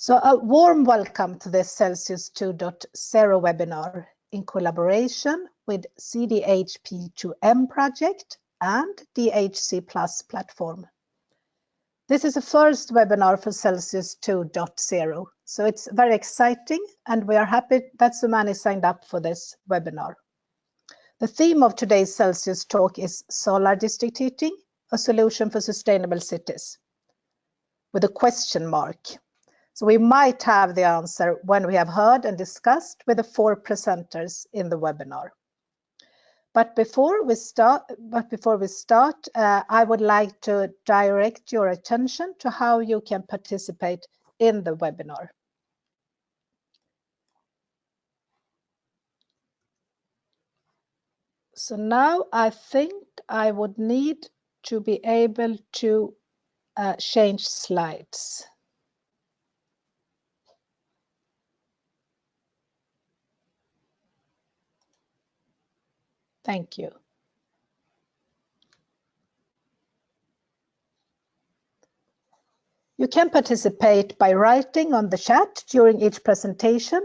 So a warm welcome to this Celsius 2.0 webinar in collaboration with SDHp2m project and DHC Plus platform. This is the first webinar for Celsius 2.0, so it's very exciting and we are happy that so many signed up for this webinar. The theme of today's Celsius talk is Solar District Heating, a solution for sustainable cities, with a question mark. So we might have the answer when we have heard and discussed with the 4 presenters in the webinar. But before we start, I would like to direct your attention to how you can participate in the webinar. So now I think I would need to be able to change slides. Thank you. You can participate by writing on the chat during each presentation,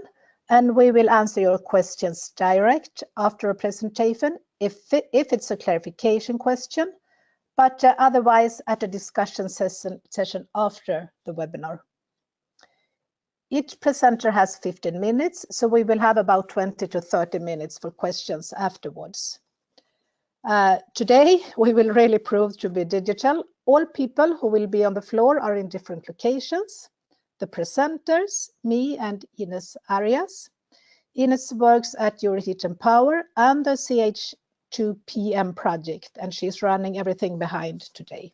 and we will answer your questions direct after a presentation if it's a clarification question, but otherwise at a discussion session after the webinar. Each presenter has 15 minutes, so we will have about 20 to 30 minutes for questions afterwards. Today, we will really prove to be digital. All people who will be on the floor are in different locations. The presenters, me and Ines Arias. Ines works at Euroheat and Power and the SDHp2m project, and she's running everything behind today.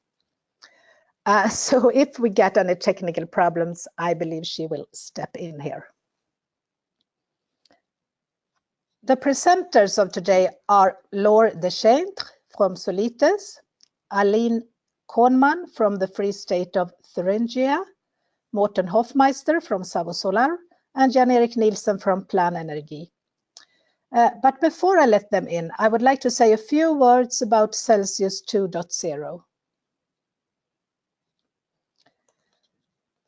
So if we get any technical problems, I believe she will step in here. The presenters of today are Laure Deschentres from Solites, Aline Kohnman from the Free State of Thuringia, Morten Hofmeister from Savo Solar, and Jan-Erik Nielsen from Plan Energy. But before I let them in, I would like to say a few words about Celsius 2.0.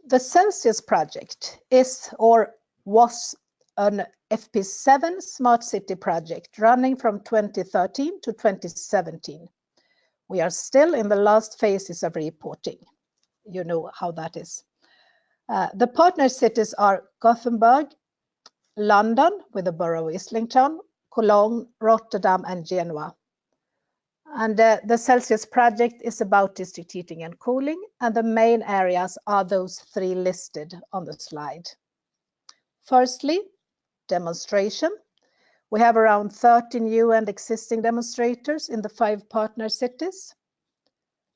The Celsius project is or was an FP7 smart city project running from 2013 to 2017. We are still in the last phases of reporting. You know how that is. The partner cities are Gothenburg, London with the borough of Islington, Cologne, Rotterdam and Genoa. And the Celsius project is about district heating and cooling, and the main areas are those 3 listed on the slide. Firstly, demonstration. We have around 30 new and existing demonstrators in the 5 partner cities.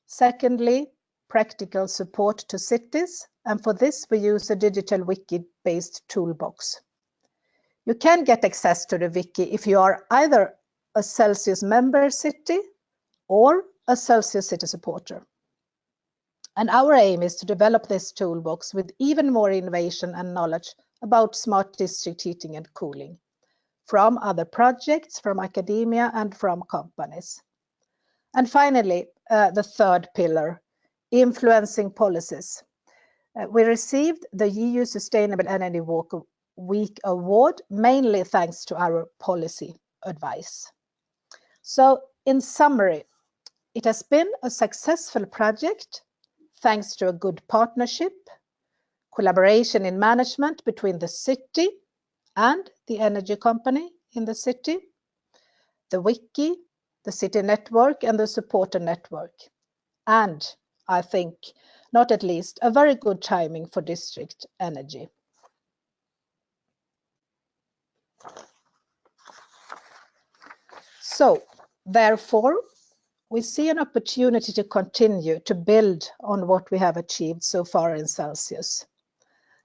Secondly, practical support to cities, and for this we use a digital wiki-based toolbox. You can get access to the wiki if you are either a Celsius member city or a Celsius city supporter. And our aim is to develop this toolbox with even more innovation and knowledge about smart district heating and cooling from other projects, from academia and from companies. And finally, the 3rd pillar, influencing policies. We received the EU Sustainable Energy Week Award, mainly thanks to our policy advice. So in summary, it has been a successful project thanks to a good partnership, collaboration in management between the city and the energy company in the city, the wiki, the city network and the supporter network. And I think, not at least, a very good timing for district energy. So, therefore, we see an opportunity to continue to build on what we have achieved so far in Celsius.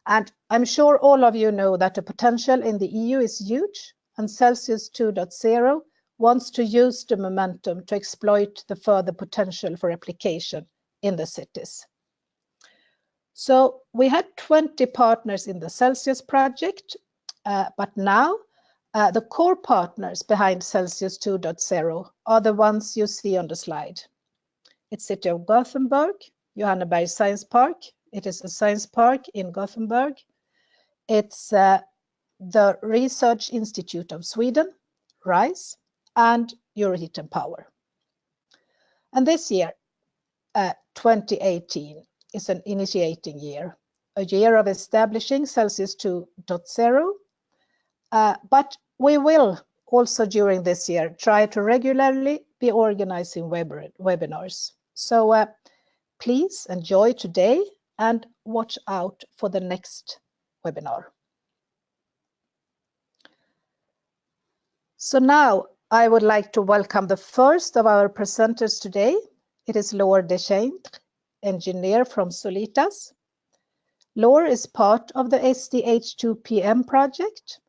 And I'm sure all of you know that the potential in the EU is huge, and Celsius 2.0 wants to use the momentum to exploit the further potential for application in the cities. So we had 20 partners in the Celsius project, but now the core partners behind Celsius 2.0 are the ones you see on the slide. It's City of Gothenburg, Johanneberg Science Park, It is a science park in Gothenburg. It's the Research Institute of Sweden, RISE, and Euroheat and Power. And this year, 2018, is an initiating year, a year of establishing Celsius 2.0, but we will also during this year try to regularly be organizing webinars. So please enjoy today and watch out for the next webinar. So now I would like to welcome the first of our presenters today. It is Laure Deschamps, engineer from Solitas. Laure is part of the SDHp2m project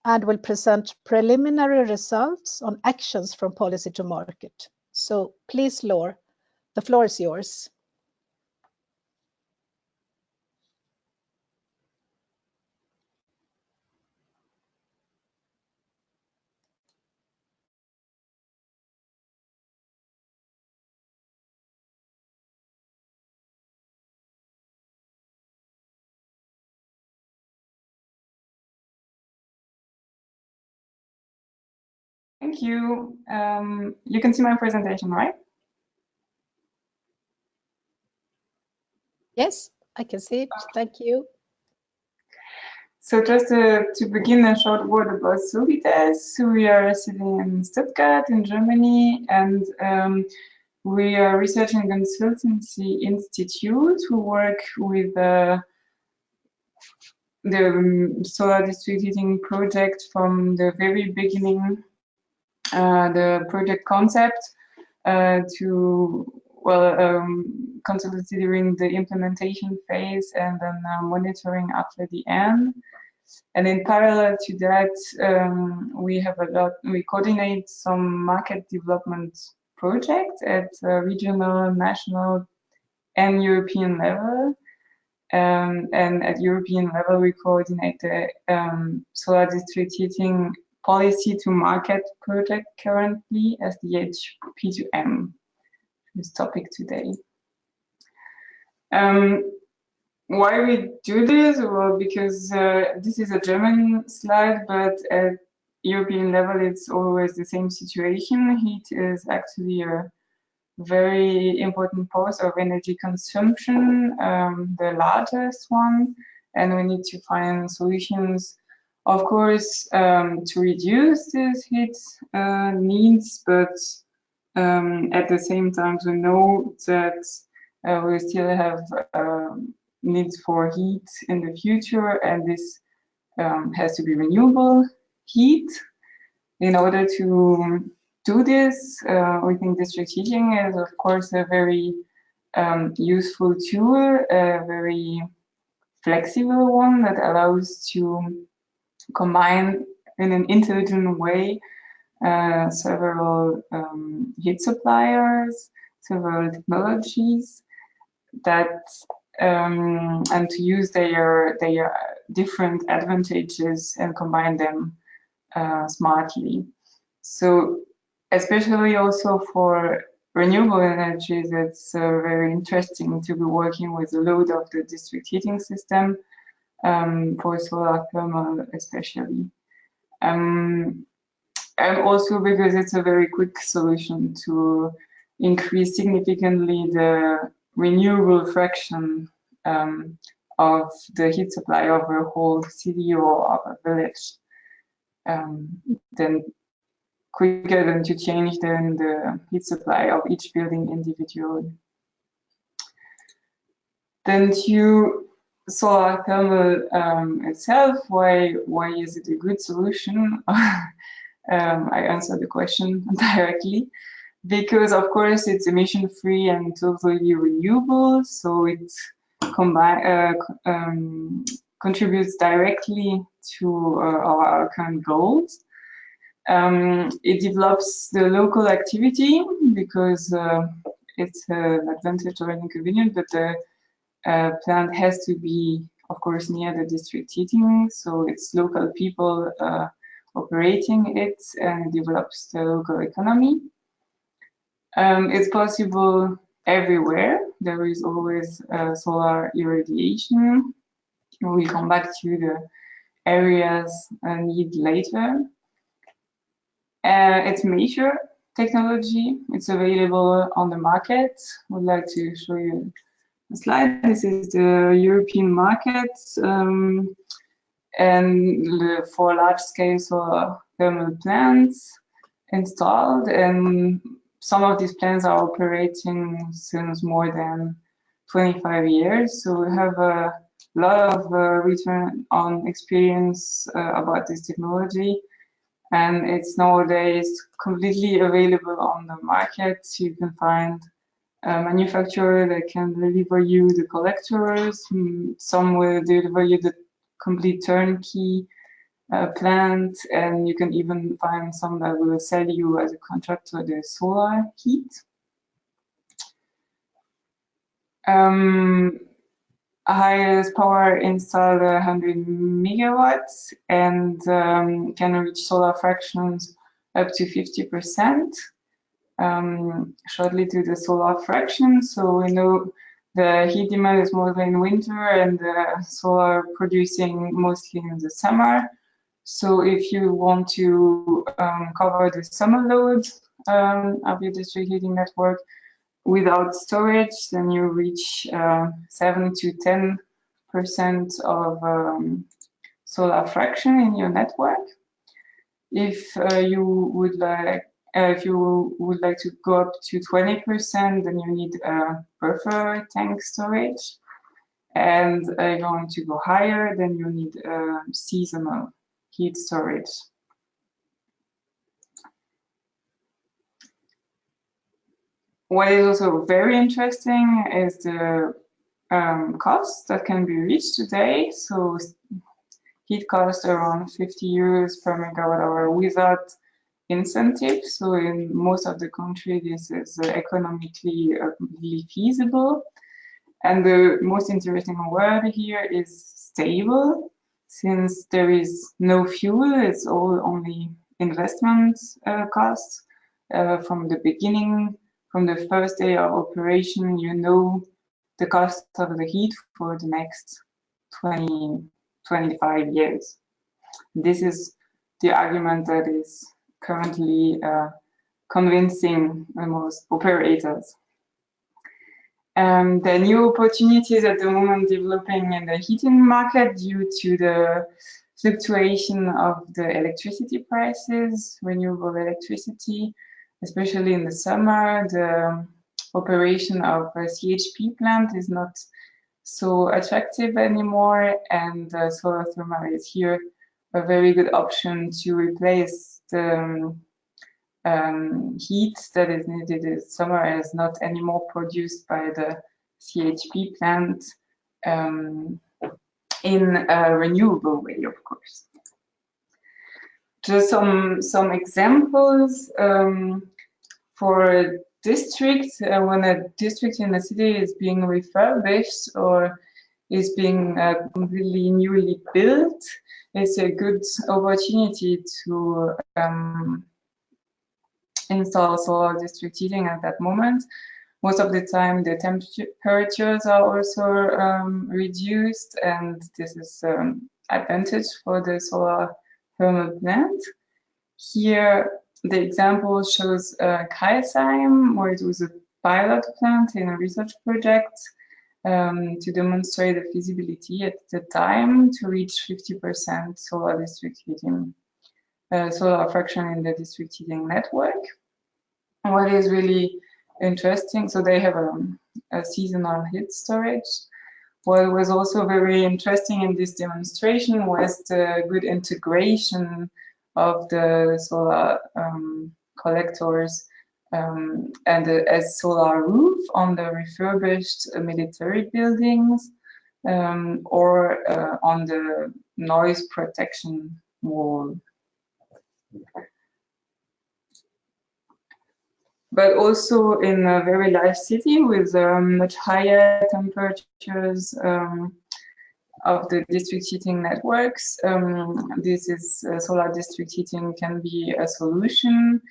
and will present preliminary results on actions from policy to market. So please, Laure, the floor is yours. Thank you. You can see my presentation, right? Yes, I can see it. Thank you. So just to begin, a short word about Solitas. We are sitting in Stuttgart in Germany, and we are a research and consultancy institute who work with the solar district heating project from the very beginning, the project concept to considering the implementation phase and then monitoring after the end. And in parallel to that, we coordinate some market development projects at regional, national, and European level. And at European level, we coordinate the solar district heating policy to market project currently, SDHp2m, this topic today. Why we do this? Well, because this is a German slide, but at European level, it's always the same situation. Heat is actually a very important cause of energy consumption, the largest one, and we need to find solutions, of course, to reduce this heat needs, but at the same time to know that we still have needs for heat in the future, and this has to be renewable heat. In order to do this, we think district heating is, of course, a very useful tool, a very flexible one that allows to combine in an intelligent way several heat suppliers, several technologies that and to use their different advantages and combine them smartly. So especially also for renewable energies, it's very interesting to be working with the load of the district heating system, for solar thermal especially. And also because it's a very quick solution to increase significantly the renewable fraction of the heat supply of a whole city or of a village. Then quicker than to change then the heat supply of each building individually. Then to solar thermal itself, why is it a good solution? I answered the question directly. Because of course it's emission-free and totally renewable, so it contributes directly to our current goals. It develops the local activity because it's an advantage or an inconvenience, but the plant has to be, of course, near the district heating, so it's local people operating it, and it develops the local economy. It's possible everywhere, there is always solar irradiation. We'll come back to the areas need later. It's major technology. It's available on the market. I would like to show you a slide. This is the European market, and for large-scale solar thermal plants installed, and some of these plants are operating since more than 25 years. So we have a lot of return on experience about this technology, and it's nowadays completely available on the market. You can find a manufacturer that can deliver you the collectors. Some will deliver you the complete turnkey plant, and you can even find some that will sell you as a contractor the solar heat. Highest power installed 100 megawatts and can reach solar fractions up to 50%. Shortly to the solar fraction, so we know the heat demand is mostly in winter and the solar producing mostly in the summer. So if you want to cover the summer load of your district heating network without storage, then you reach 7 to 10% of solar fraction in your network. If you would like to go up to 20%, then you need a buffer tank storage. And if you want to go higher, then you need seasonal heat storage. What is also very interesting is the cost that can be reached today. So heat costs around 50 euros per megawatt hour without incentives. So in most of the country, this is economically completely feasible. And the most interesting word here is stable, since there is no fuel. It's all only investment costs from the beginning. From the first day of operation, you know the cost of the heat for the next 25 years. This is the argument that is currently convincing most operators. The new opportunities at the moment developing in the heating market due to the fluctuation of the electricity prices, renewable electricity, especially in the summer. The operation of a SDHp plant is not so attractive anymore, and solar thermal is here a very good option to replace the heat that is needed in summer, as not anymore produced by the SDHp plant in a renewable way, of course. Just some examples for districts. When a district in a city is being refurbished or is being completely newly built, it's a good opportunity to install solar district heating at that moment. Most of the time the temperatures are also reduced, and this is advantage for the solar thermal plant. Here the example shows Kreisheim, where it was a pilot plant in a research project to demonstrate the feasibility at the time to reach 50% solar district heating, solar fraction in the district heating network. What is really interesting, so they have a seasonal heat storage. What was also very interesting in this demonstration was the good integration of the solar collectors and a solar roof on the refurbished military buildings or on the noise protection wall. But also in a very large city with much higher temperatures of the district heating networks. This is solar district heating can be a solution.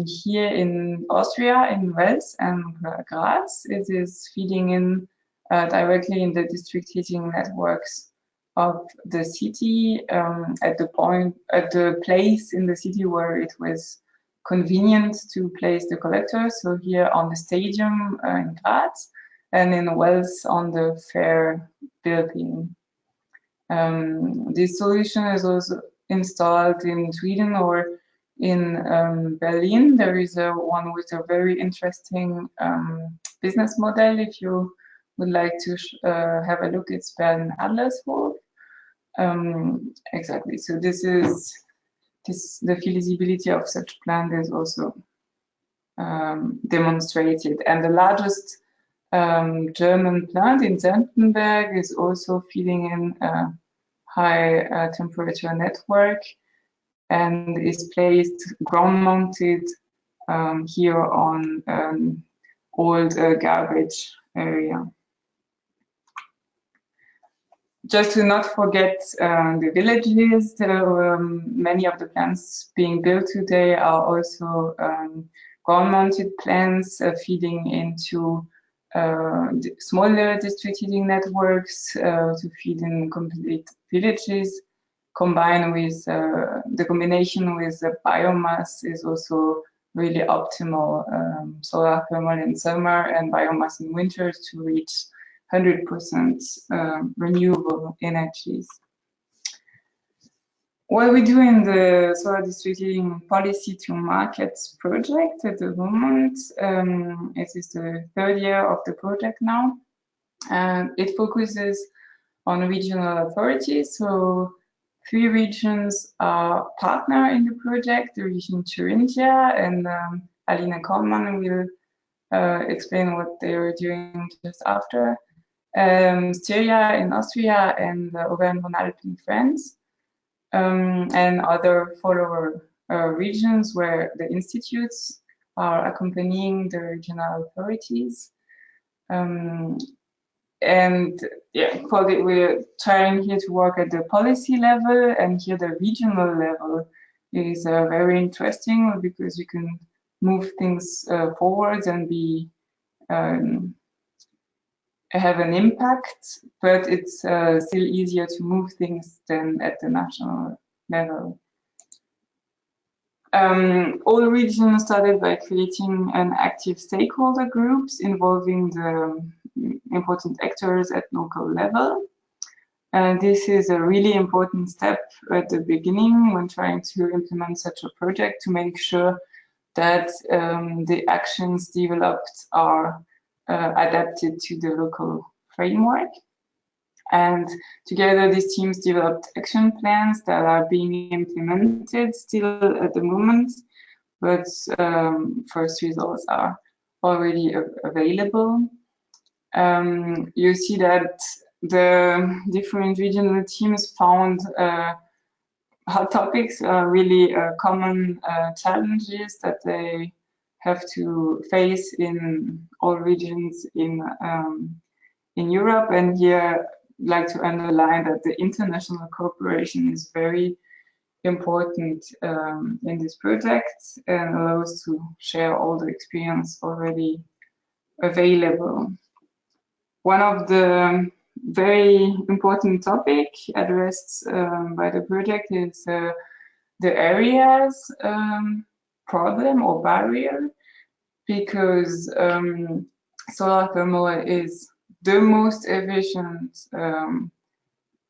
Here in Austria, in Wels and Graz, it is feeding in directly in the district heating networks of the city at the place in the city where it was convenient to place the collector. So here on the stadium in Graz, and in Wels on the fair building. This solution is also installed in Sweden or in Berlin. There is one with a very interesting business model. If you would like to have a look, it's Berlin Adlershof. Exactly. So this is the feasibility of such plant is also demonstrated, and the largest German plant in Senftenberg is also feeding in a high temperature network and is placed ground mounted here on old garbage area. Just to not forget the villages, many of the plants being built today are also ground-mounted plants feeding into smaller district heating networks to feed in complete villages. Combined with the combination with the biomass is also really optimal. Solar thermal in summer and biomass in winters to reach 100% renewable energies. What we do in the solar district heating policy to markets project at the moment, it is the third year of the project now, and it focuses on regional authorities. So 3 regions are partner in the project, the region Thuringia, and Aline Kollmann will explain what they are doing just after. Styria in Austria and Auvergne-Rhône-Alpes in France, and other follower regions where the institutes are accompanying the regional authorities. And yeah, we're trying here to work at the policy level, and here the regional level is very interesting because you can move things forward and be have an impact, but it's still easier to move things than at the national level. All regions started by creating an active stakeholder groups involving the important actors at local level. And this is a really important step at the beginning when trying to implement such a project, to make sure that the actions developed are adapted to the local framework. And together these teams developed action plans that are being implemented still at the moment, but first results are already available. You see that the different regional teams found hot topics are really common challenges that they have to face in all regions in Europe. And here I'd like to underline that the international cooperation is very important in this project and allows to share all the experience already available. One of the very important topic addressed by the project is the areas problem or barrier, because solar thermal is the most efficient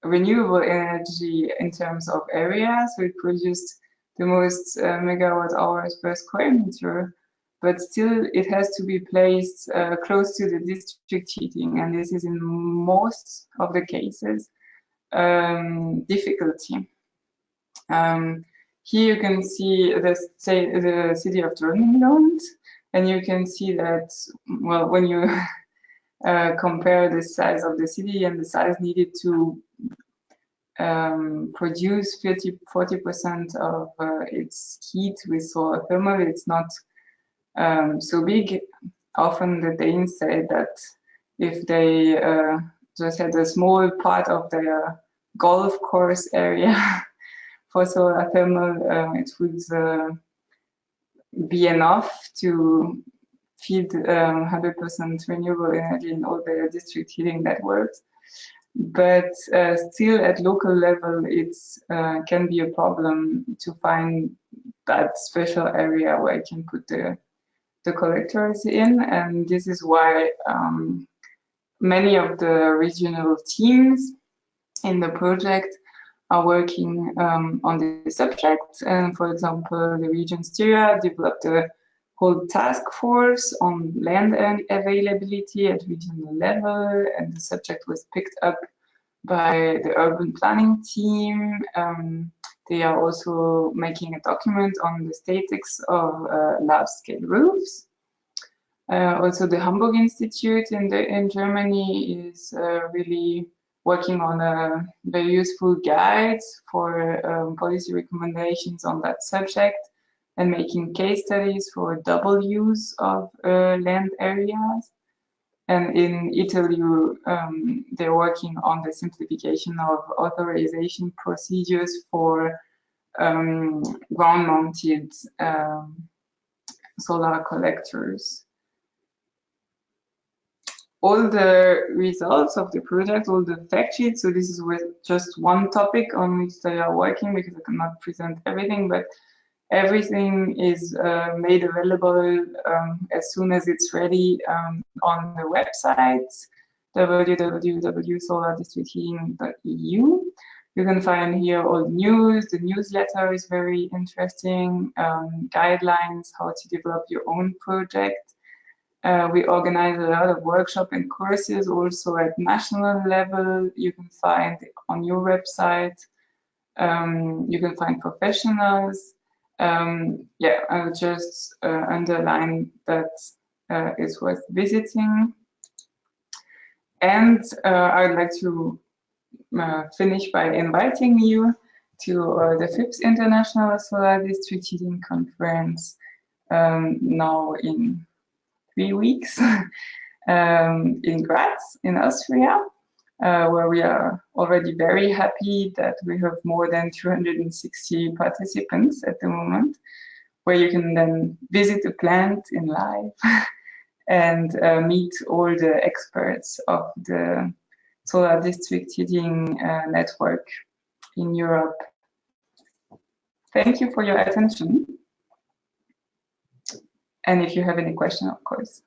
renewable energy in terms of area. So it produced the most megawatt hours per square meter, but still it has to be placed close to the district heating, and this is in most of the cases difficulty. Here you can see the city of Dortmund, and you can see that, well, when you compare the size of the city and the size needed to produce 40% of its heat with solar thermal, it's not so big. Often the Danes say that if they just had a small part of their golf course area for solar thermal, it would be enough to feed 100% renewable energy in all the district heating networks. But still at local level, it's can be a problem to find that special area where I can put the collectors in. And this is why many of the regional teams in the project are working on this subject. And for example, the region Styria developed a whole task force on land availability at regional level, and the subject was picked up by the urban planning team. They are also making a document on the statistics of large-scale roofs. Also, the Hamburg Institute in Germany is really working on a very useful guide for policy recommendations on that subject and making case studies for double use of land areas. And in Italy, they're working on the simplification of authorization procedures for ground-mounted solar collectors. All the results of the project, all the fact sheets, so this is just one topic on which they are working, because I cannot present everything, but everything is made available as soon as it's ready on the website, www.solardistrictheating.eu. You can find here all news. The newsletter is very interesting, guidelines, how to develop your own project. We organize a lot of workshops and courses also at national level. You can find on your website. You can find professionals. Yeah, I'll just underline that it's worth visiting. And I'd like to finish by inviting you to the FIPS International Solar District Heating Conference now in 3 weeks in Graz in Austria, where we are already very happy that we have more than 260 participants at the moment, where you can then visit the plant in live and meet all the experts of the solar district heating network in Europe. Thank you for your attention. And if you have any question, of course.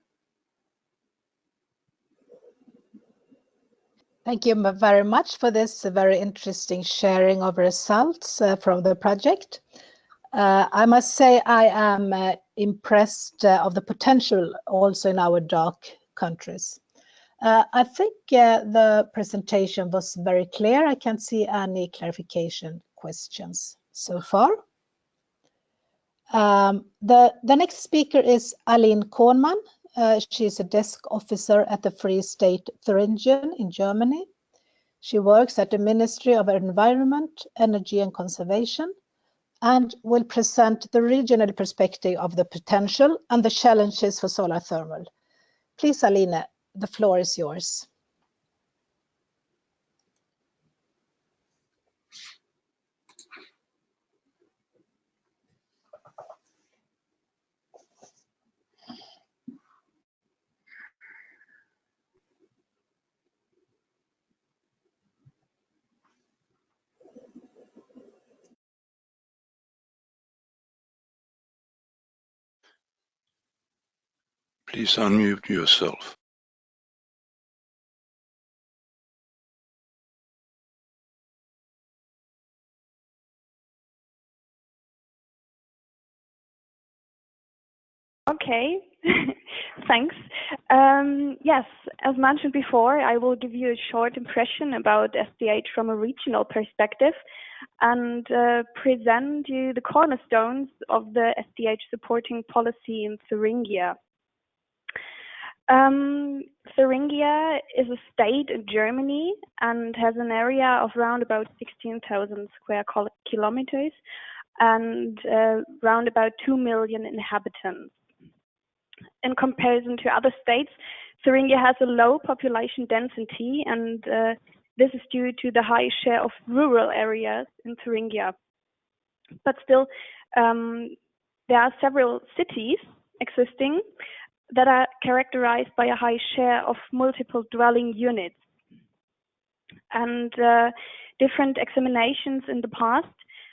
Thank you very much for this very interesting sharing of results from the project. I must say I am impressed of the potential also in our dark countries. I think the presentation was very clear. I can't see any clarification questions so far. The next speaker is Aline Kohnmann. She is a desk officer at the Free State Thuringen in Germany. She works at the Ministry of Environment, Energy and Conservation, and will present the regional perspective of the potential and the challenges for solar thermal. Please, Aline, the floor is yours. Please unmute yourself. Okay, thanks. Yes, as mentioned before, I will give you a short impression about SDH from a regional perspective and present you the cornerstones of the SDH supporting policy in Thuringia. Thuringia is a state in Germany and has an area of around about 16,000 square kilometers and around about 2 million inhabitants. In comparison to other states, Thuringia has a low population density, and this is due to the high share of rural areas in Thuringia. But still, there are several cities existing that are characterized by a high share of multiple dwelling units. And different examinations in the past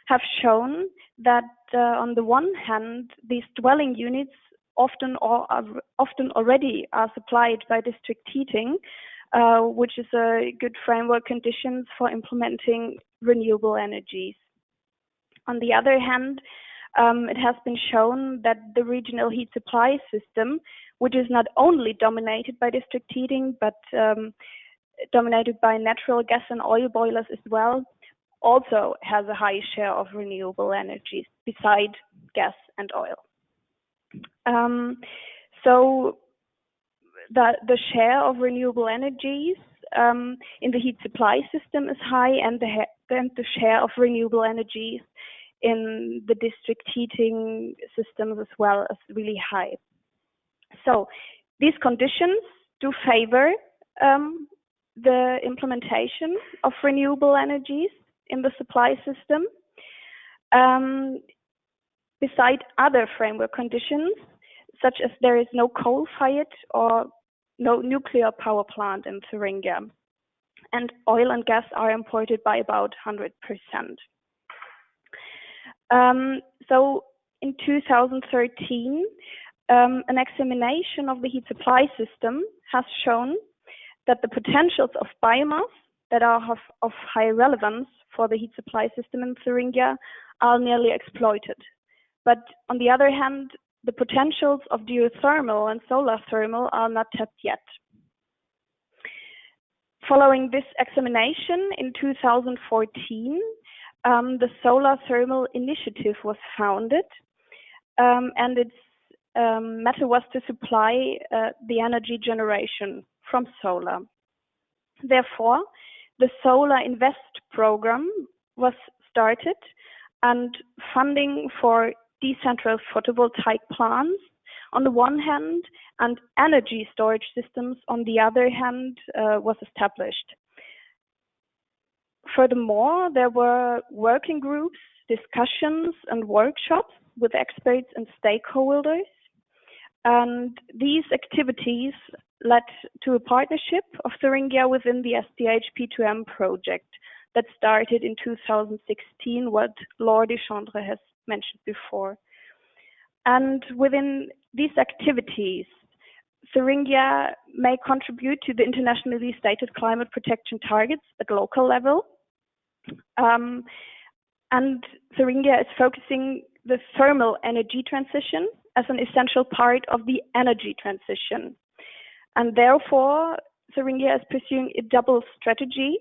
have shown that on the one hand, these dwelling units often already are supplied by district heating, which is a good framework conditions for implementing renewable energies. On the other hand, it has been shown that the regional heat supply system, which is not only dominated by district heating, but dominated by natural gas and oil boilers as well, also has a high share of renewable energies beside gas and oil. So the share of renewable energies in the heat supply system is high, and the share of renewable energies in the district heating systems as well is really high. So these conditions do favor the implementation of renewable energies in the supply system. Beside other framework conditions, such as there is no coal-fired or no nuclear power plant in Thuringia, and oil and gas are imported by about 100%. So in 2013, an examination of the heat supply system has shown that the potentials of biomass that are of high relevance for the heat supply system in Thuringia are nearly exploited. But on the other hand, the potentials of geothermal and solar thermal are not tapped yet. Following this examination in 2014, the Solar Thermal Initiative was founded, and its matter was to supply the energy generation from solar. Therefore, the Solar Invest program was started, and funding for decentral photovoltaic plants on the one hand and energy storage systems on the other hand was established. Furthermore, there were working groups, discussions and workshops with experts and stakeholders, and these activities led to a partnership of Thuringia within the SDHp2m project that started in 2016, what Laure Deschamps has mentioned before. And within these activities, Thuringia may contribute to the internationally stated climate protection targets at local level. And Thuringia is focusing the thermal energy transition as an essential part of the energy transition. And therefore, Thuringia is pursuing a double strategy.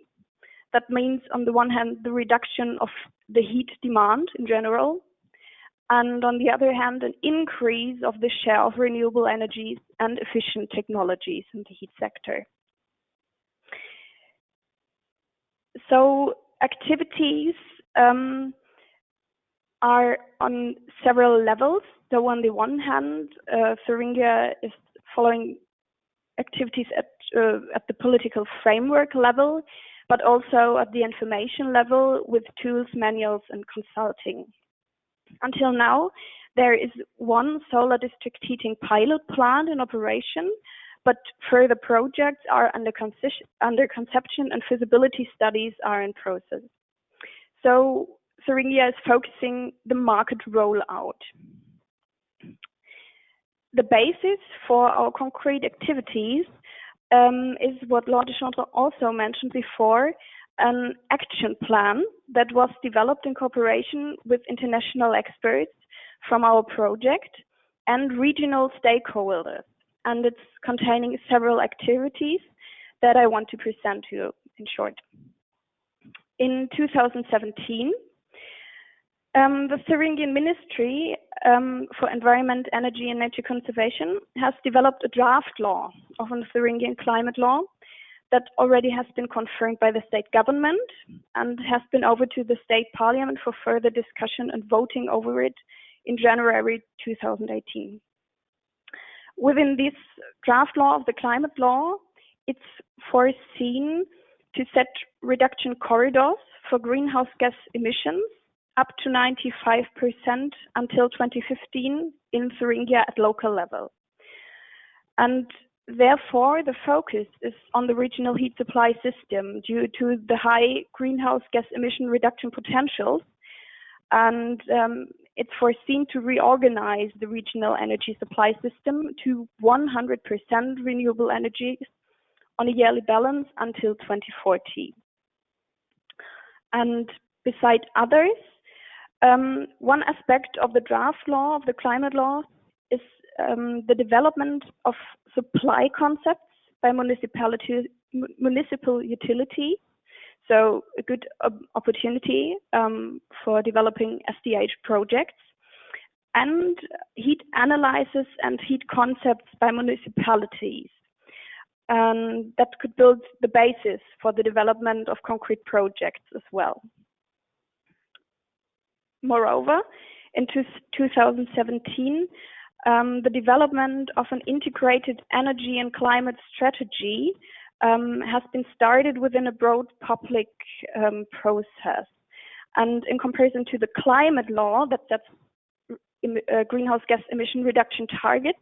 That means, on the one hand, the reduction of the heat demand in general, and on the other hand, an increase of the share of renewable energies and efficient technologies in the heat sector. So activities are on several levels. So on the one hand, Thuringia is following activities at the political framework level, but also at the information level with tools, manuals, and consulting. Until now, there is one solar district heating pilot plant in operation, but further projects are under conception and feasibility studies are in process. So Thuringia is focusing the market rollout. The basis for our concrete activities is what Laure Deschamps also mentioned before, an action plan that was developed in cooperation with international experts from our project and regional stakeholders. And it's containing several activities that I want to present to you in short. In 2017, the Thuringian Ministry for Environment, Energy and Nature Conservation has developed a draft law of a Thuringian climate law that already has been confirmed by the state government and has been over to the state parliament for further discussion and voting over it in January 2018. Within this draft law of the climate law, it's foreseen to set reduction corridors for greenhouse gas emissions up to 95% until 2015 in Thuringia at local level. And therefore, the focus is on the regional heat supply system due to the high greenhouse gas emission reduction potentials. And it's foreseen to reorganize the regional energy supply system to 100% renewable energies on a yearly balance until 2040. And beside others, one aspect of the draft law, of the climate law, is the development of supply concepts by municipal utility. So a good opportunity for developing SDH projects, and heat analysis and heat concepts by municipalities. That could build the basis for the development of concrete projects as well. Moreover, in 2017, the development of an integrated energy and climate strategy has been started within a broad public process. And in comparison to the climate law that sets greenhouse gas emission reduction targets,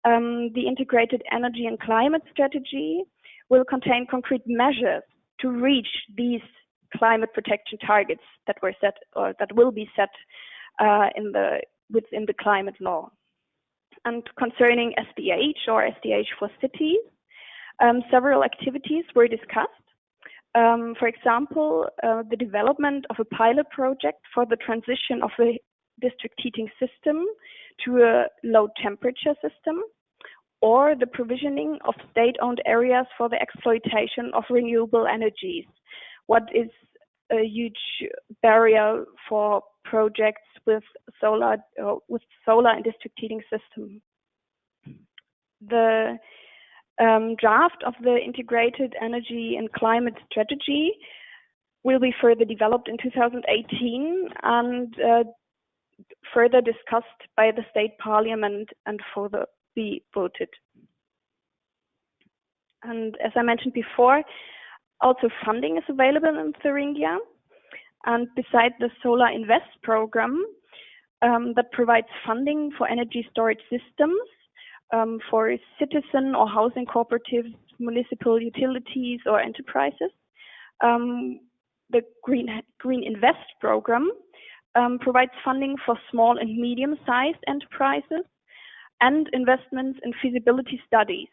the integrated energy and climate strategy will contain concrete measures to reach these climate protection targets that were set or that will be set within the climate law. And concerning SDH or SDH for cities, several activities were discussed. For example, the development of a pilot project for the transition of the district heating system to a low temperature system, or the provisioning of state-owned areas for the exploitation of renewable energies, what is a huge barrier for projects with solar and district heating system. The draft of the integrated energy and climate strategy will be further developed in 2018 and further discussed by the state parliament and further be voted. And as I mentioned before, also funding is available in Thuringia. And besides the Solar Invest program that provides funding for energy storage systems for citizen or housing cooperatives, municipal utilities or enterprises, the Green Invest program provides funding for small and medium-sized enterprises and investments in feasibility studies,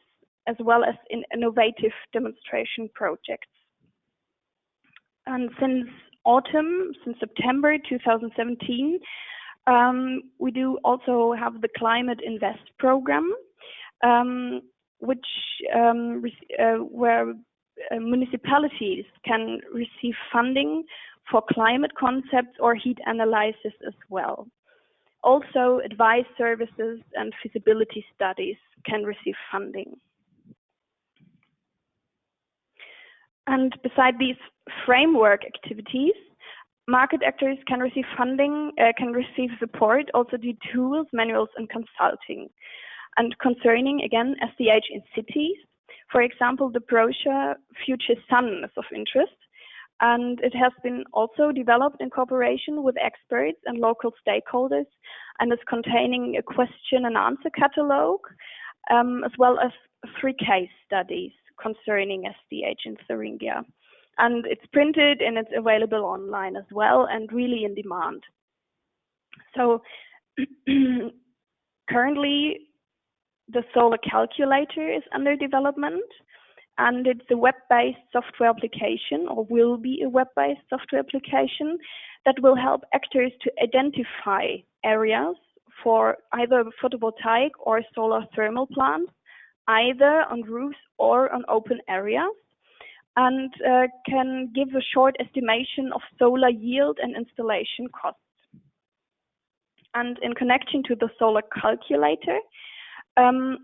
as well as in innovative demonstration projects. And since autumn, since September 2017, we do also have the Climate Invest program, which where municipalities can receive funding for climate concepts or heat analysis as well. Also, advice services and feasibility studies can receive funding. And beside these framework activities, market actors can receive funding, can receive support, also do tools, manuals, and consulting. And concerning, again, SDH in cities, for example, the brochure Future Sun is of interest, and it has been also developed in cooperation with experts and local stakeholders, and is containing a question and answer catalogue, as well as 3 case studies concerning SDH in Thuringia. And it's printed and it's available online as well, and really in demand. So currently the solar calculator is under development, and it's a web-based software application, or will be a web-based software application that will help actors to identify areas for either photovoltaic or solar thermal plants, either on roofs or on open areas, and can give a short estimation of solar yield and installation costs. And in connection to the solar calculator,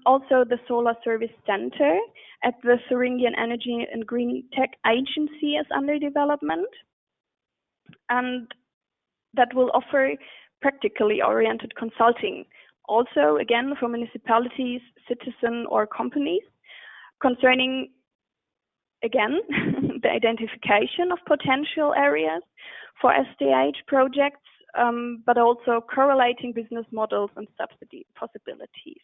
also the Solar Service Center at the Thuringian Energy and Green Tech Agency is under development, and that will offer practically oriented consulting, also again for municipalities, citizen or companies, concerning again the identification of potential areas for SDH projects, but also correlating business models and subsidy possibilities.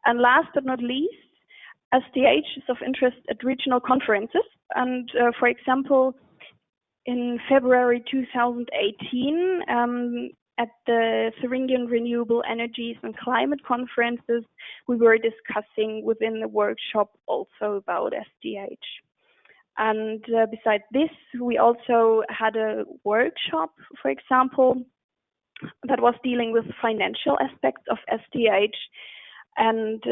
And last but not least, SDH is of interest at regional conferences. And for example, in February 2018, at the Thuringian Renewable Energies and Climate Conferences, we were discussing within the workshop also about SDH. And besides this, we also had a workshop, for example, that was dealing with financial aspects of SDH. And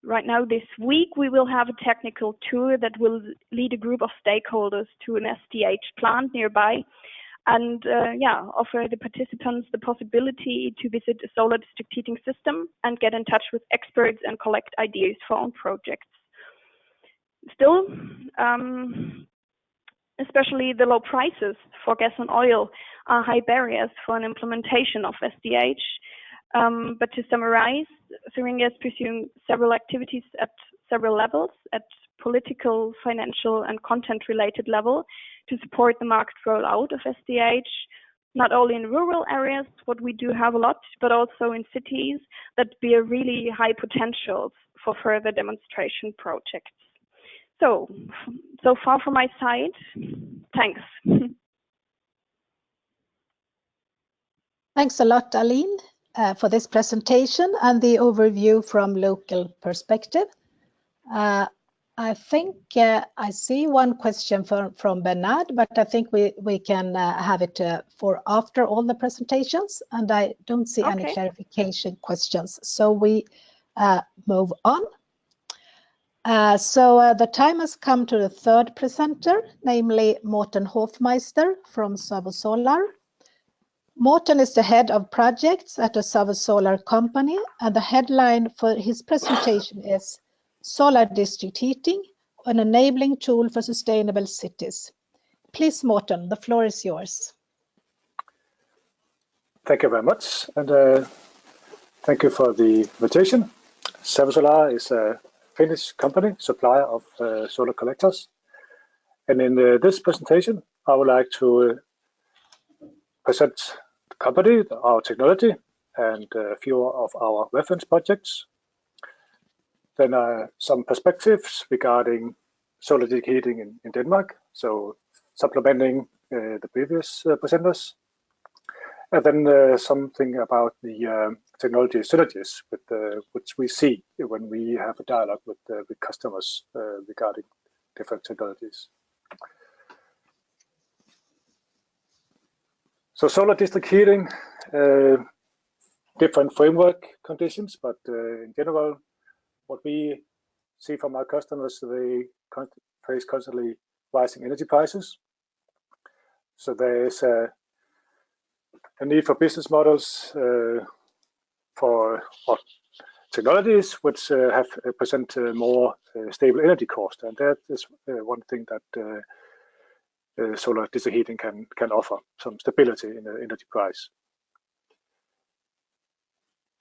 right now this week, we will have a technical tour that will lead a group of stakeholders to an SDH plant nearby, and offer the participants the possibility to visit a solar district heating system and get in touch with experts and collect ideas for own projects. Still, especially the low prices for gas and oil are high barriers for an implementation of SDH. But to summarize, Thuringia is pursuing several activities at several levels, at political, financial, and content-related level, to support the market rollout of SDH, not only in rural areas, what we do have a lot, but also in cities that bear really high potentials for further demonstration projects. So far from my side, thanks. Thanks a lot, Aline, for this presentation and the overview from local perspective. I think I see one question from Bernard, but I think we can have it for after all the presentations, and I don't see any clarification questions. So we move on. So the time has come to the third presenter, namely Morten Hofmeister from Savo Solar. Morten is the head of projects at a Savo Solar company, and the headline for his presentation is Solar District Heating, an enabling tool for sustainable cities. Please, Morten, the floor is yours. Thank you very much, and thank you for the invitation. Savo Solar is a Finnish company, supplier of solar collectors. And in this presentation, I would like to present the company, our technology, and a few of our reference projects. Then some perspectives regarding solar district heating in Denmark, so supplementing the previous presenters. And then something about the technology synergies which we see when we have a dialogue with customers regarding different technologies. So solar district heating, different framework conditions, but in general, what we see from our customers, they face constantly rising energy prices. So there is a need for business models for technologies which have present more stable energy cost, and that is one thing that solar district heating can offer, some stability in the energy price.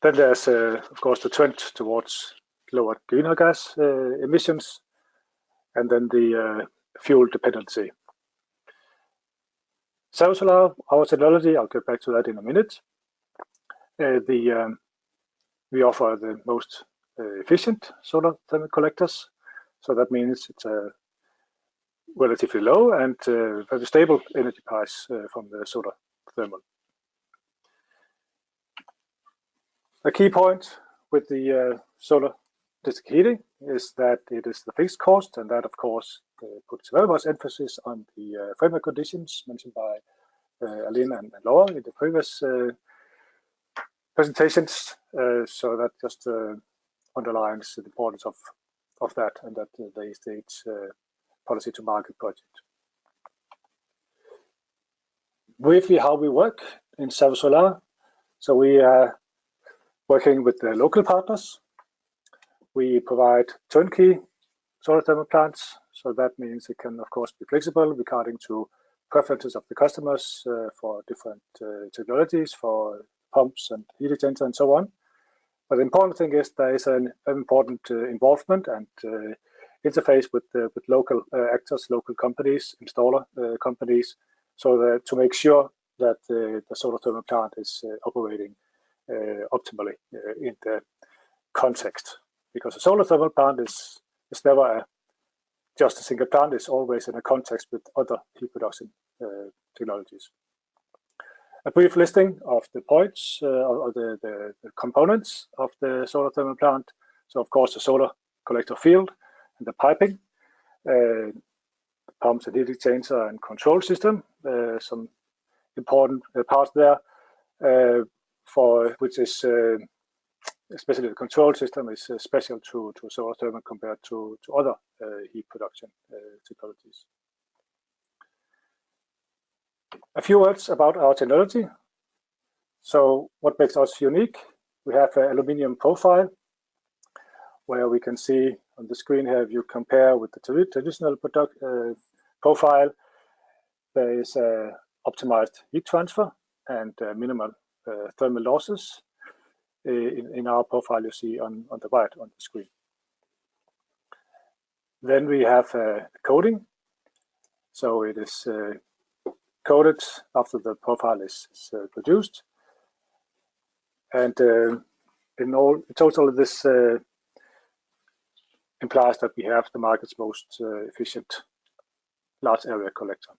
Then there's of course the trend towards lower greenhouse gas emissions, and then the fuel dependency. Savo Solar, our technology, I'll get back to that in a minute. We offer the most efficient solar thermal collectors, so that means it's a relatively low and very stable energy price from the solar thermal. A key point with the solar district heating is that it is the fixed cost, and that of course puts very much emphasis on the framework conditions mentioned by Aline and Laura in the previous presentations. So that just underlines the importance of that, and that the state's policy to market project. Briefly, how we work in Savo Solar. So we are working with the local partners. We provide turnkey solar thermal plants, so that means it can of course be flexible regarding to preferences of the customers for different technologies, for pumps and heat exchanger and so on. But the important thing is there is an important involvement and interface with local actors, local companies, installer companies, so that to make sure that the solar thermal plant is operating optimally in the context. Because a solar thermal plant is never just a single plant, it's always in a context with other heat production technologies. A brief listing of the points or the components of the solar thermal plant. So of course the solar collector field and the piping, pumps and heat exchanger and control system, some important parts there, for which is especially the control system is special to solar thermal compared to other heat production technologies. A few words about our technology. So what makes us unique? We have an aluminium profile, where we can see on the screen here, if you compare with the traditional profile, there is optimized heat transfer and minimal thermal losses. In our profile, you see on the right on the screen. Then we have coating. So it is coated after the profile is produced. And in total, this implies that we have the market's most efficient large area collector.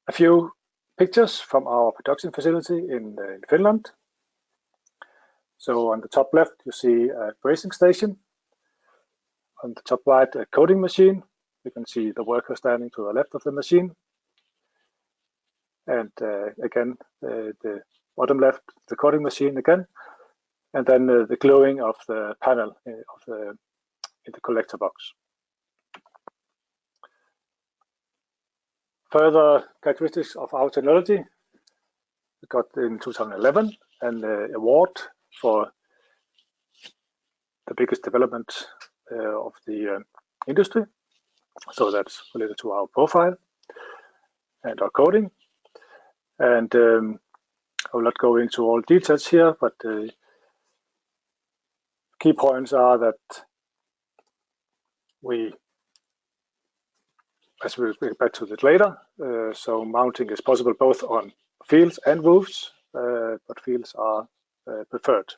A few pictures from our production facility in Finland. So on the top left, you see a brazing station. On the top right, a coating machine. You can see the worker standing to the left of the machine. And again, the bottom left, the coating machine again. And then the gluing of the panel in the collector box. Further characteristics of our technology. We got in 2011 an award for the biggest development of the industry. So that's related to our profile and our coding. And I will not go into all details here, but key points are that as we'll get back to that later, so mounting is possible both on fields and roofs, but fields are preferred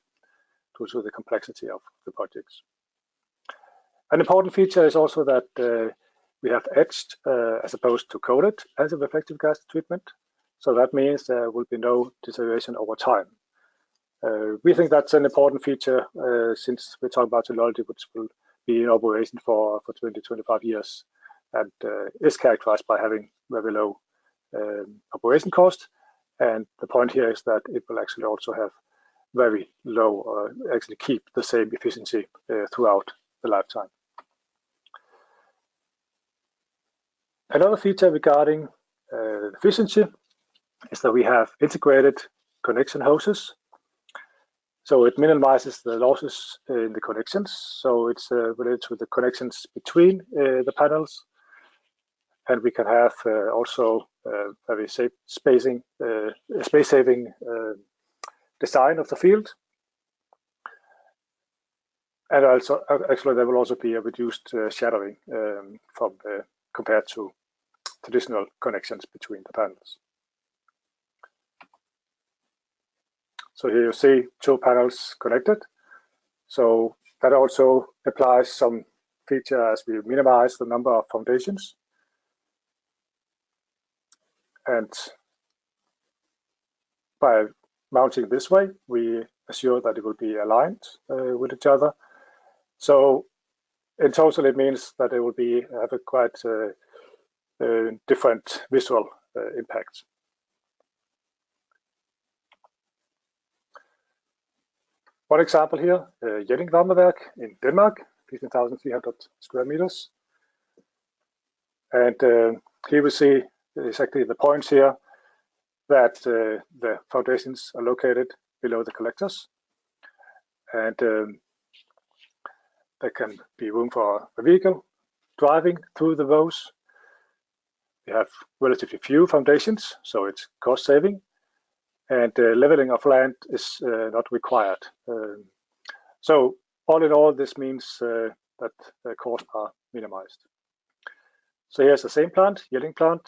due to the complexity of the projects. An important feature is also that we have etched as opposed to coated anti-reflective gas treatment. So that means there will be no deterioration over time. We think that's an important feature since we talk about technology which will be in operation for 20-25 years and is characterized by having very low operation cost. And the point here is that it will actually also have very low, actually keep the same efficiency throughout the lifetime. Another feature regarding efficiency is that we have integrated connection hoses. So it minimizes the losses in the connections. So it's related to the connections between the panels. And we can have also very safe space-saving design of the field. And also, actually, there will also be a reduced shadowing compared to traditional connections between the panels. So here you see two panels connected. So that also applies some feature as we minimize the number of foundations. And by mounting this way, we assure that it will be aligned with each other. So in total, it means that it will have a quite different visual impact. One example here, Jelling Varmeværk in Denmark, 15,300 square meters. And here we see exactly the points here that the foundations are located below the collectors. And there can be room for a vehicle driving through the rows. We have relatively few foundations, so it's cost saving. And leveling of land is not required. So all in all, this means that that the costs are minimized. So here's the same plant, yielding plant.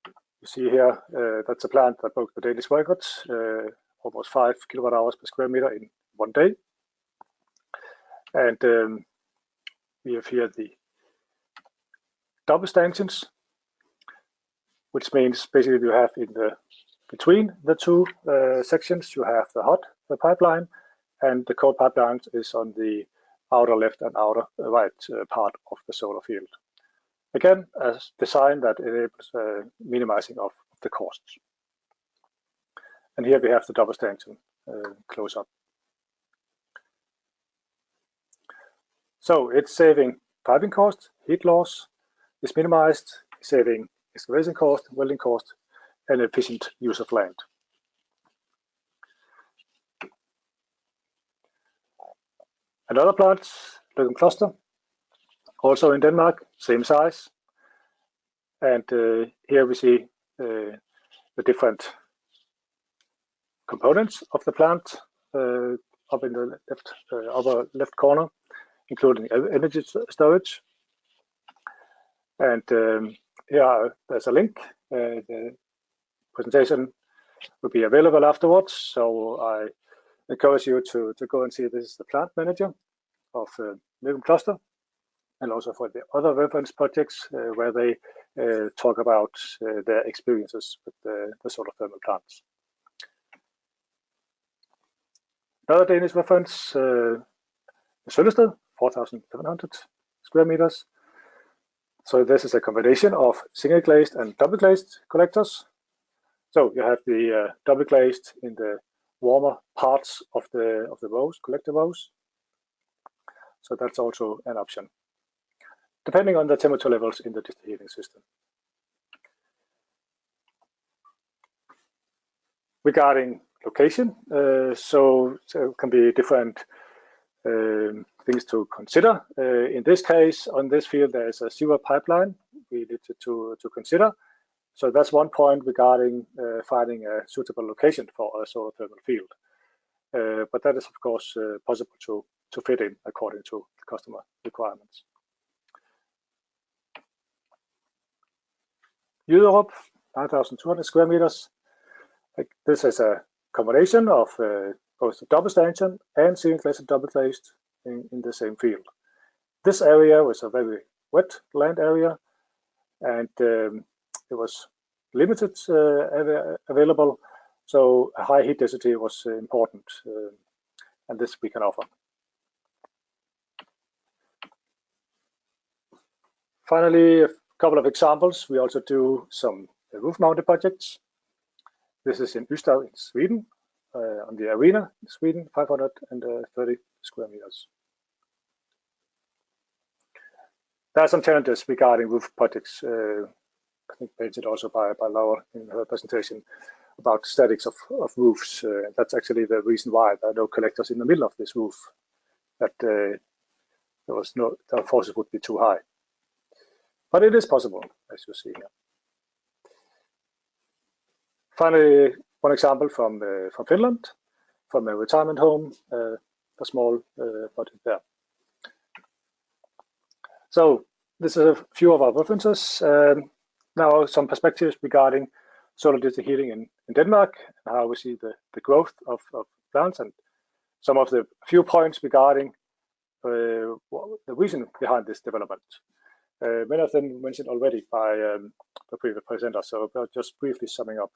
You see here, that's a plant that broke the Danish record, almost 5 kilowatt-hours per square meter in 1 day. And we have here the double stanchions, which means basically you have in the between the two sections, you have the hot pipeline, and the cold pipeline is on the outer left and outer right part of the solar field. Again, a design that enables minimizing of the costs. And here we have the double stanchion close up. So it's saving piping cost, heat loss is minimized, saving excavation cost, welding cost, and efficient use of land. Another plant, Løgum Cluster, also in Denmark, same size. And here we see the different components of the plant up in the left, upper left corner, including energy storage. And here there's a link. The presentation will be available afterwards. So I encourage you to go and see. This is the plant manager of Løgum Cluster, and also for the other reference projects where they talk about their experiences with the solar thermal plants. Another Danish reference, Søllested, 4,700 square meters. So this is a combination of single glazed and double glazed collectors. So you have the double glazed in the warmer parts of the rows, collector rows. So that's also an option, depending on the temperature levels in the district heating system. Regarding location, so it can be different things to consider. In this case, on this field, there is a sewer pipeline we need to consider. So that's one point regarding finding a suitable location for a solar thermal field. But that is, of course, possible to fit in according to customer requirements. Europe, 9,200 square meters. This is a combination of both the double stanchion and single glazed and double glazed in the same field. This area was a very wet land area, and it was limited area available, so a high heat density was important, and this we can offer. Finally, a couple of examples. We also do some roof-mounted projects. This is in Ystad in Sweden, on the arena in Sweden, 530 square meters. There are some challenges regarding roof projects. I think mentioned also by Laura in her presentation about statics of roofs. That's actually the reason why there are no collectors in the middle of this roof. That the forces would be too high. But it is possible, as you see here. Finally, one example from Finland, from a retirement home, a small project there. So this is a few of our references. Now some perspectives regarding solar district heating in Denmark, and how we see the growth of plants, and some of the few points regarding the reason behind this development. Many of them mentioned already by the previous presenter, so just briefly summing up.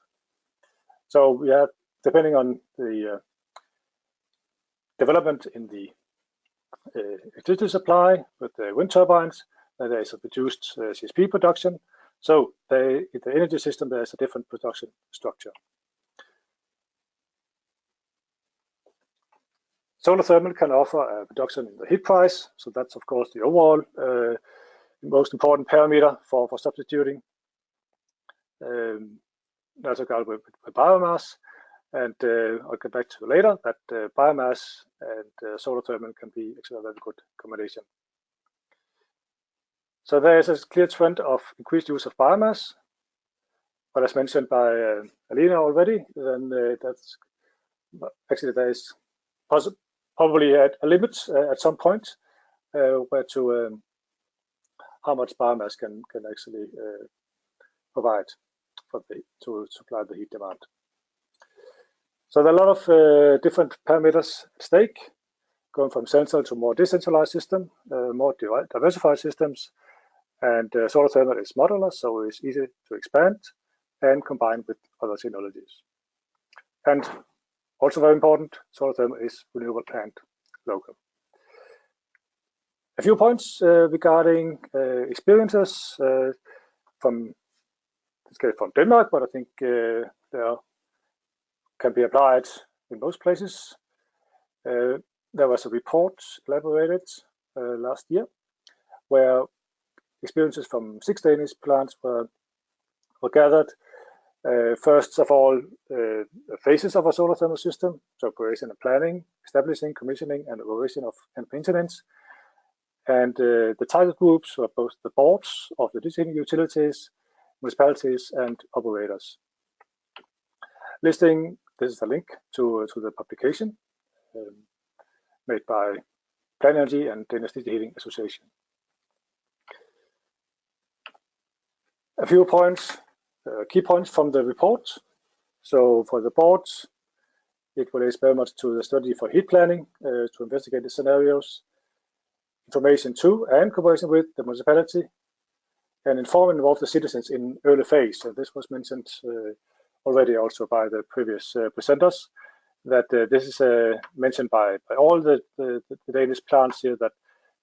So we have, depending on the development in the electricity supply with the wind turbines, there is a reduced CSP production. So in the energy system, there is a different production structure. Solar thermal can offer a reduction in the heat price. So that's, of course, the overall most important parameter for substituting. That's a with biomass. And I'll get back to later that biomass and solar thermal can be actually a very good combination. So there is a clear trend of increased use of biomass, but as mentioned by Alina already, then that's actually there is probably at a limit at some point where to how much biomass can actually provide to supply the heat demand. So there are a lot of different parameters at stake, going from central to more decentralized system, more diversified systems, and solar thermal is modular, so it's easy to expand and combine with other technologies. And also very important, solar thermal is renewable and local. A few points regarding experiences from Denmark, but I think they can be applied in most places. There was a report elaborated last year where experiences from 6 Danish plants were gathered. First of all, phases of a solar thermal system, so operation and planning, establishing, commissioning, and operation and maintenance. And the target groups were both the boards of the district utilities, municipalities, and operators. Listing, this is a link to the publication made by Plan Energy and Danish District Heating Association. A few points, key points from the report. So for the boards, it relates very much to the study for heat planning, to investigate the scenarios, information to and cooperation with the municipality, and inform and involve the citizens in early phase. And this was mentioned already also by the previous presenters, that this is mentioned by all the Danish plants here, that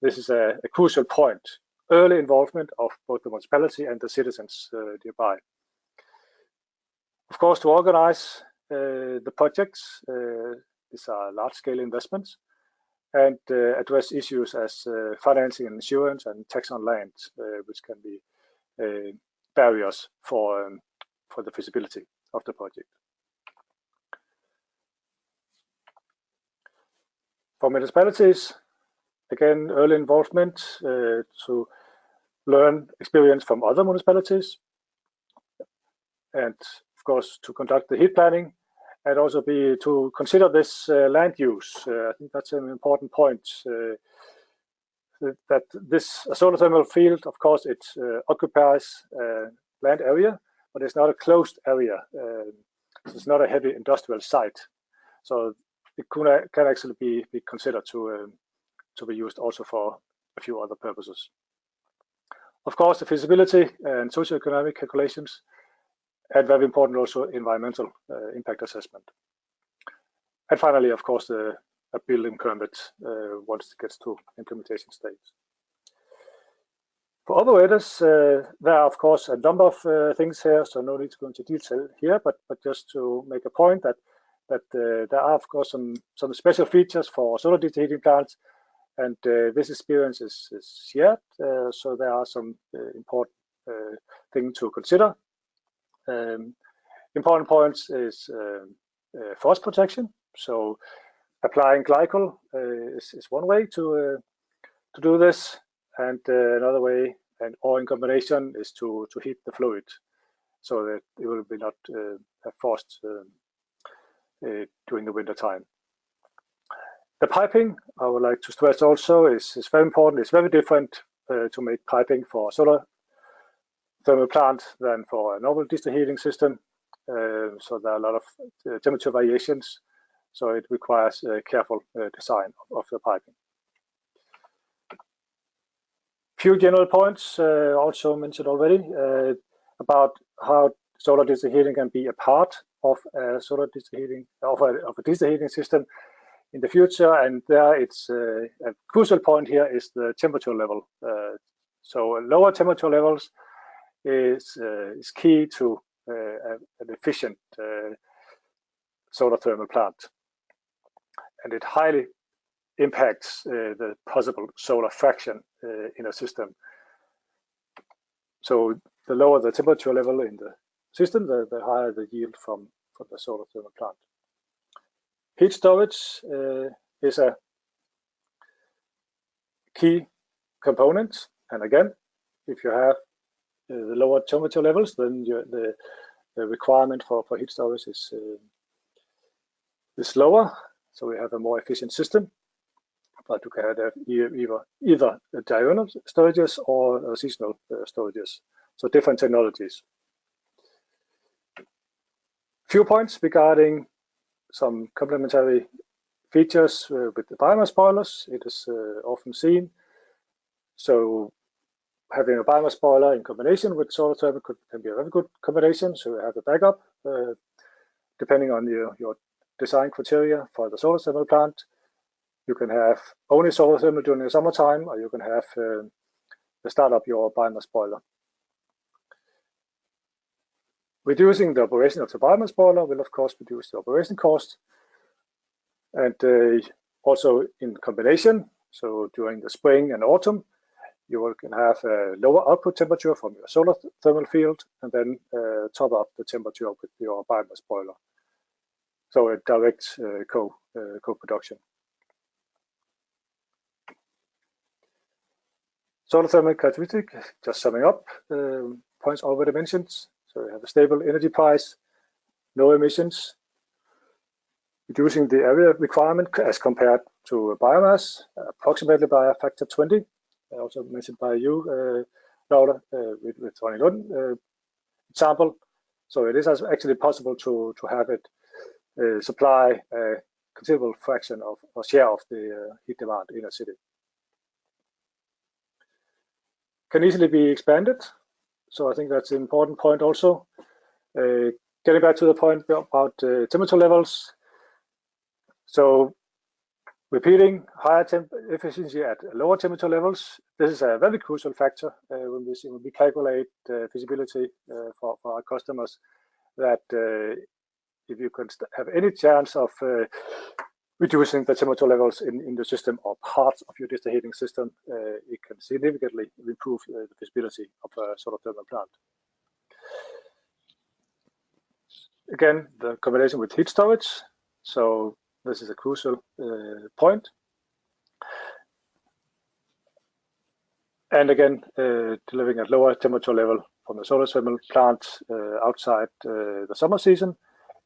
this is a crucial point, early involvement of both the municipality and the citizens nearby. Of course, to organize the projects, these are large-scale investments, and address issues as financing and insurance and tax on land, which can be barriers for the feasibility of the project. For municipalities, again, early involvement to learn experience from other municipalities, and of course to conduct the heat planning, and also to consider this land use. I think that's an important point. That this solar thermal field, of course, it occupies land area, but it's not a closed area. It's not a heavy industrial site, so it can actually be considered to be used also for a few other purposes. Of course, the feasibility and socioeconomic calculations, and very important also environmental impact assessment. And finally, of course, a building permit once it gets to implementation stage. For operators, there are of course a number of things here, so no need to go into detail here, but just to make a point that there are of course some special features for solar district heating plants, and this experience is shared, so there are some important things to consider. Important points is frost protection. So applying glycol is one way to do this, and another way, or in combination, is to heat the fluid so that it will be not have frost during the winter time. The piping, I would like to stress also, is very important. It's very different to make piping for a solar thermal plant than for a normal district heating system. So there are a lot of temperature variations. So it requires careful design of the piping. Few general points also mentioned already about how solar district heating can be a part of a solar district heating of a district heating system in the future, and there it's a crucial point here is the temperature level. So lower temperature levels is key to an efficient solar thermal plant, and it highly impacts the possible solar fraction in a system. So the lower the temperature level in the system, the higher the yield from the solar thermal plant. Heat storage is a key component, and again, if you have the lower temperature levels, then the requirement for heat storage is lower, so we have a more efficient system. but you can have either diurnal storages or seasonal storages. So different technologies. Few points regarding some complementary features with the biomass boilers. It is often seen. So having a biomass boiler in combination with solar thermal can be a very good combination. So you have a backup depending on your design criteria for the solar thermal plant. You can have only solar thermal during the summertime, or you can have the start up your biomass boiler. Reducing the operation of the biomass boiler will of course reduce the operation cost, and also in combination. So during the spring and autumn, you can have a lower output temperature from your solar thermal field, and then top up the temperature with your biomass boiler. So a direct co-production. Solar thermal characteristic, just summing up points already mentioned. So you have a stable energy price, no emissions, reducing the area requirement as compared to biomass, approximately by a factor 20. Also mentioned by you, Laura, with Ronny Lund example. So it is actually possible to have it supply a considerable fraction of or share of the heat demand in a city. Can easily be expanded. So I think that's an important point also. Getting back to the point about temperature levels. So repeating higher efficiency at lower temperature levels. This is a very crucial factor when we calculate feasibility for our customers, that if you can have any chance of reducing the temperature levels in the system or parts of your district heating system, it can significantly improve the feasibility of a solar thermal plant. Again, the combination with heat storage. So this is a crucial point. And again, delivering at lower temperature level from the solar thermal plant outside the summer season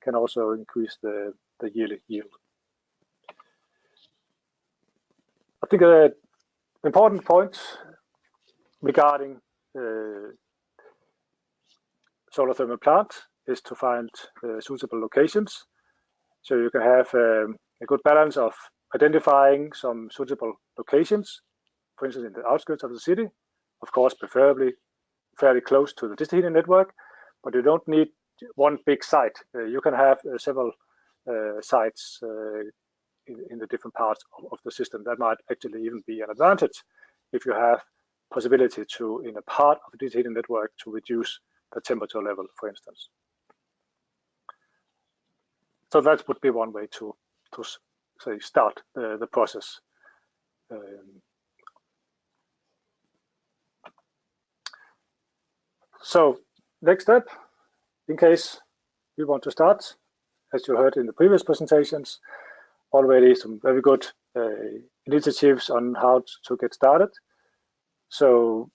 can also increase the yearly yield. I think an important point regarding solar thermal plant is to find suitable locations. So you can have a good balance of identifying some suitable locations, for instance, in the outskirts of the city, of course, preferably fairly close to the district heating network, but you don't need one big site. You can have several sites in the different parts of the system. That might actually even be an advantage if you have possibility to, in a part of the district heating network, to reduce the temperature level, for instance. So that would be one way to say start the process. So next step, in case we want to start, as you heard in the previous presentations, already some very good initiatives on how to get started. So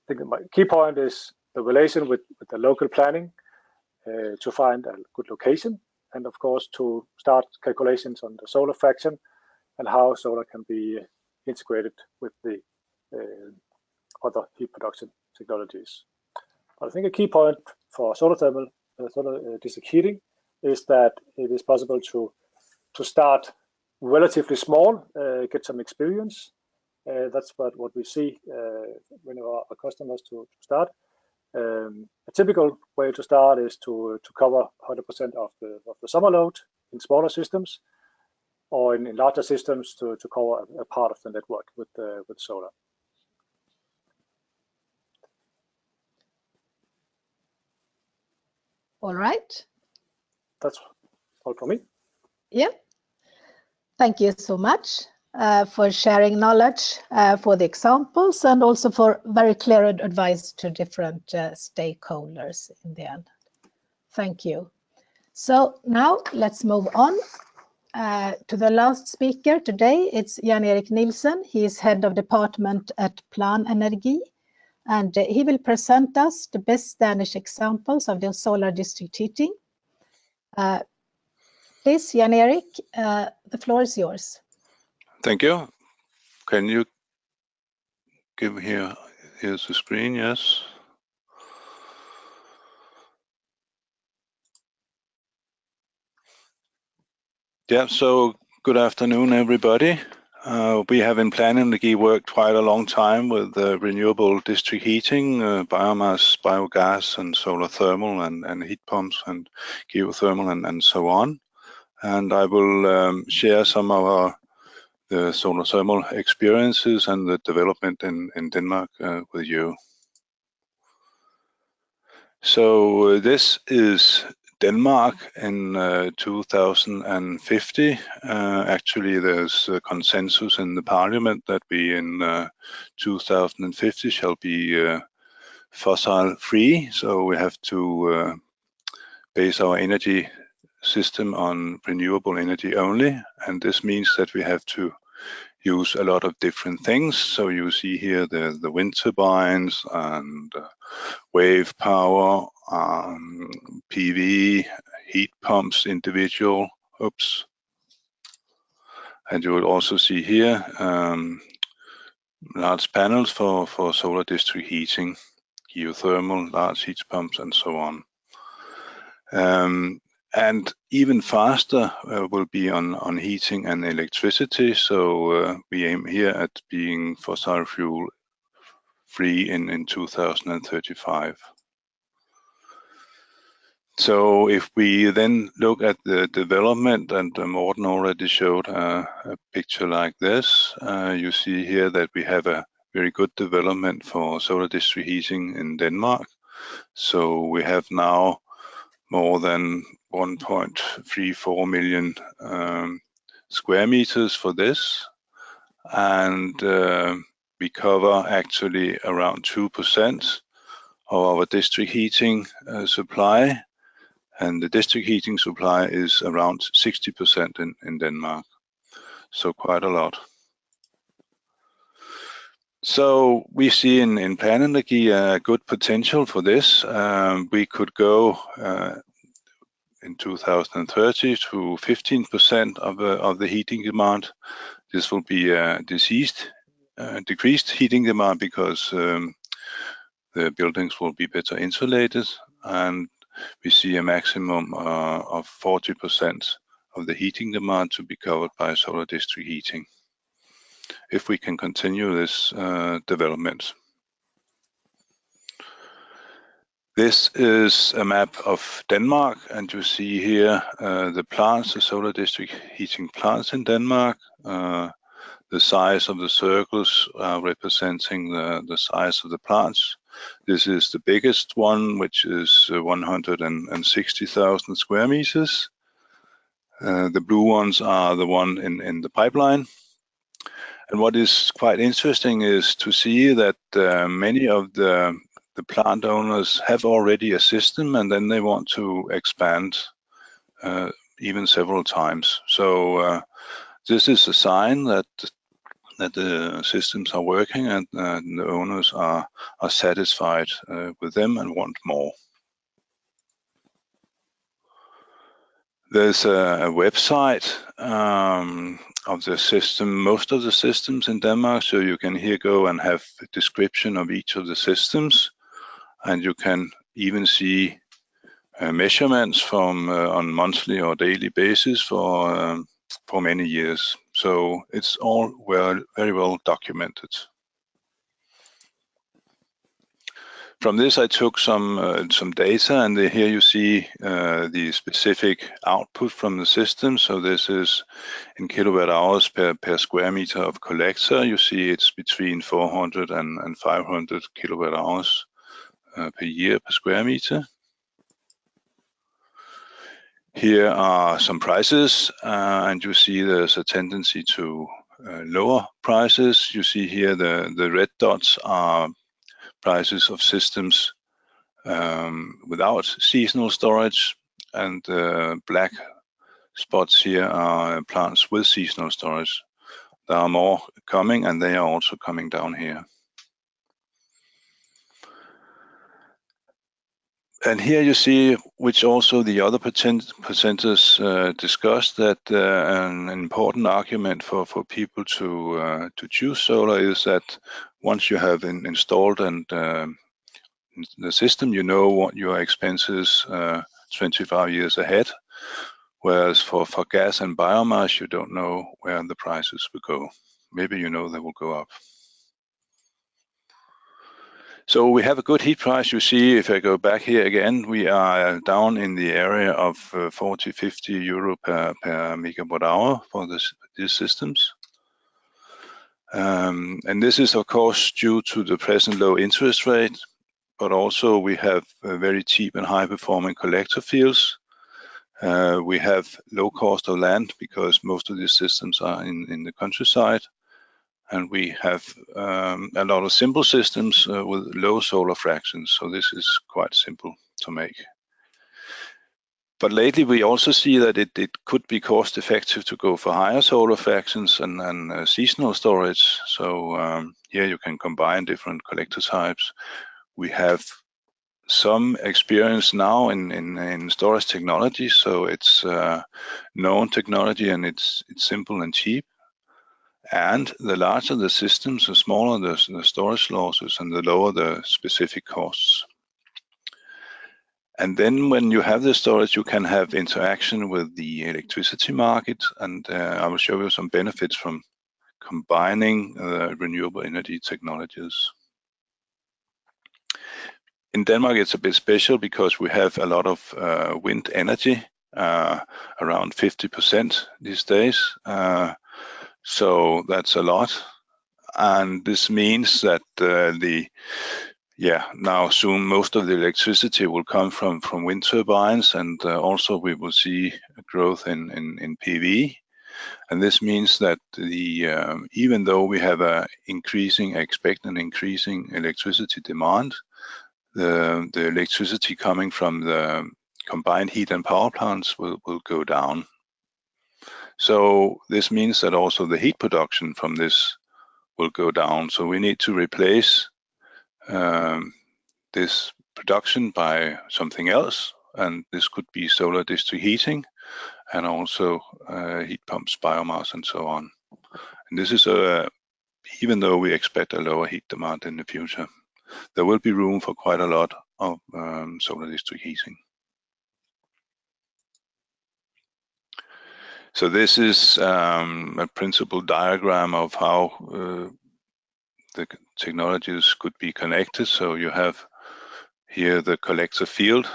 I think my key point is the relation with the local planning to find a good location, and of course to start calculations on the solar fraction and how solar can be integrated with the other heat production technologies. But I think a key point for solar thermal, solar district heating, is that it is possible to start relatively small, get some experience. That's what we see when our customers to start. A typical way to start is to cover 100% of the summer load in smaller systems, or in larger systems to cover a part of the network with solar. All right. That's all for me. Yeah. Thank you so much for sharing knowledge for the examples, and also for very clear advice to different stakeholders in the end. Thank you. So now let's move on to the last speaker today. It's Jan-Erik Nielsen. He is head of department at Plan Energy, and he will present us the best Danish examples of the solar district heating. Please, Jan-Erik, the floor is yours. Thank you. Can you give here's the screen? Yes. Yeah, so good afternoon, everybody. We have in Plan Energy worked quite a long time with renewable district heating, biomass, biogas, and solar thermal, and heat pumps, and geothermal, and so on. And I will share some of the solar thermal experiences and the development in Denmark with you. So this is Denmark in 2050. Actually, there's a consensus in the parliament that we in 2050 shall be fossil free. So we have to base our energy system on renewable energy only. And this means that we have to use a lot of different things. So you see here the wind turbines and wave power, PV, heat pumps, individual, and you will also see here large panels for solar district heating, geothermal, large heat pumps, and so on. And even faster will be on heating and electricity. So we aim here at being fossil fuel free in 2035. So if we then look at the development, and Morten already showed a picture like this, you see here that we have a very good development for solar district heating in Denmark. So we have now more than 1.34 million square meters for this, and we cover actually around 2% of our district heating supply, and the district heating supply is around 60% in Denmark, so quite a lot. So we see in Plan Energy a good potential for this. We could go in 2030 to 15% of the heating demand. This will be a decreased heating demand because the buildings will be better insulated, and we see a maximum of 40% of the heating demand to be covered by solar district heating, if we can continue this development. This is a map of Denmark, and you see here the plants, the solar district heating plants in Denmark. The size of the circles representing the size of the plants. This is the biggest one, which is 160,000 square meters. The blue ones are the one in the pipeline. And what is quite interesting is to see that many of the plant owners have already a system, and then they want to expand even several times. So this is a sign that the systems are working, and the owners are satisfied with them and want more. There's a website of the system, most of the systems in Denmark, so you can here go and have a description of each of the systems, and you can even see measurements from on monthly or daily basis for many years. So it's all very well documented. From this, I took some data, and here you see the specific output from the system. So this is in kilowatt hours per square meter of collector. You see it's between 400 and 500 kilowatt hours per year per square meter. Here are some prices, and you see there's a tendency to lower prices. You see here the red dots are prices of systems without seasonal storage, and the black spots here are plants with seasonal storage. There are more coming, and they are also coming down here. And here you see, which also the other presenters discussed, that an important argument for people to choose solar is that once you have installed and the system, you know what your expenses 25 years ahead. Whereas for gas and biomass, you don't know where the prices will go. Maybe you know they will go up. So we have a good heat price. You see, if I go back here again, we are down in the area of 40-50 euro per megawatt hour for these systems. And this is, of course, due to the present low interest rate, but also we have very cheap and high-performing collector fields. We have low cost of land because most of these systems are in the countryside. And we have a lot of simple systems with low solar fractions. So this is quite simple to make. But lately we also see that it could be cost effective to go for higher solar fractions and seasonal storage. So here you can combine different collector types. We have some experience now in storage technology. So it's known technology and it's simple and cheap. And the larger the systems, the smaller the storage losses and the lower the specific costs. And then when you have the storage, you can have interaction with the electricity market. And I will show you some benefits from combining renewable energy technologies. In Denmark, it's a bit special because we have a lot of wind energy, around 50% these days. So that's a lot, and this means that now soon most of the electricity will come from wind turbines, and also we will see a growth in PV. And this means that even though we have expect an increasing electricity demand, the electricity coming from the combined heat and power plants will go down. So this means that also the heat production from this will go down. So we need to replace this production by something else. And this could be solar district heating and also heat pumps, biomass, and so on. And this is even though we expect a lower heat demand in the future, there will be room for quite a lot of solar district heating. So this is a principal diagram of how the technologies could be connected. So you have here the collector field,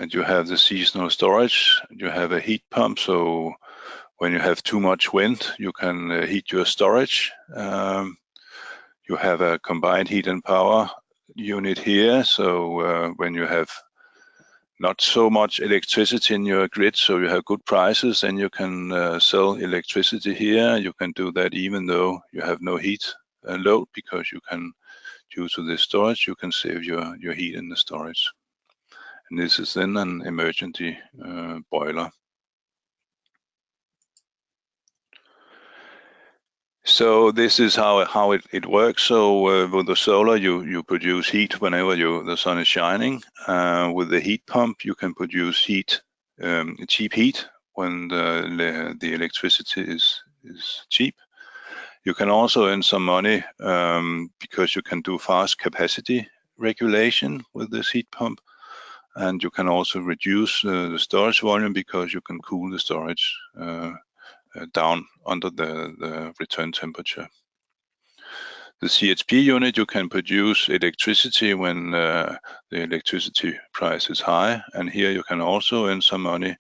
and you have the seasonal storage. You have a heat pump, so when you have too much wind, you can heat your storage. You have a combined heat and power unit here, so when you have not so much electricity in your grid, so you have good prices, and you can sell electricity here. You can do that even though you have no heat load, because you can, due to this storage, you can save your heat in the storage. And this is then an emergency boiler. So this is how it works. So with the solar, you produce heat whenever the sun is shining. With the heat pump, you can produce heat, cheap heat, when the electricity is cheap. You can also earn some money because you can do fast capacity regulation with this heat pump, and you can also reduce the storage volume because you can cool the storage down under the return temperature. The SDHp unit, you can produce electricity when the electricity price is high, and here you can also earn some money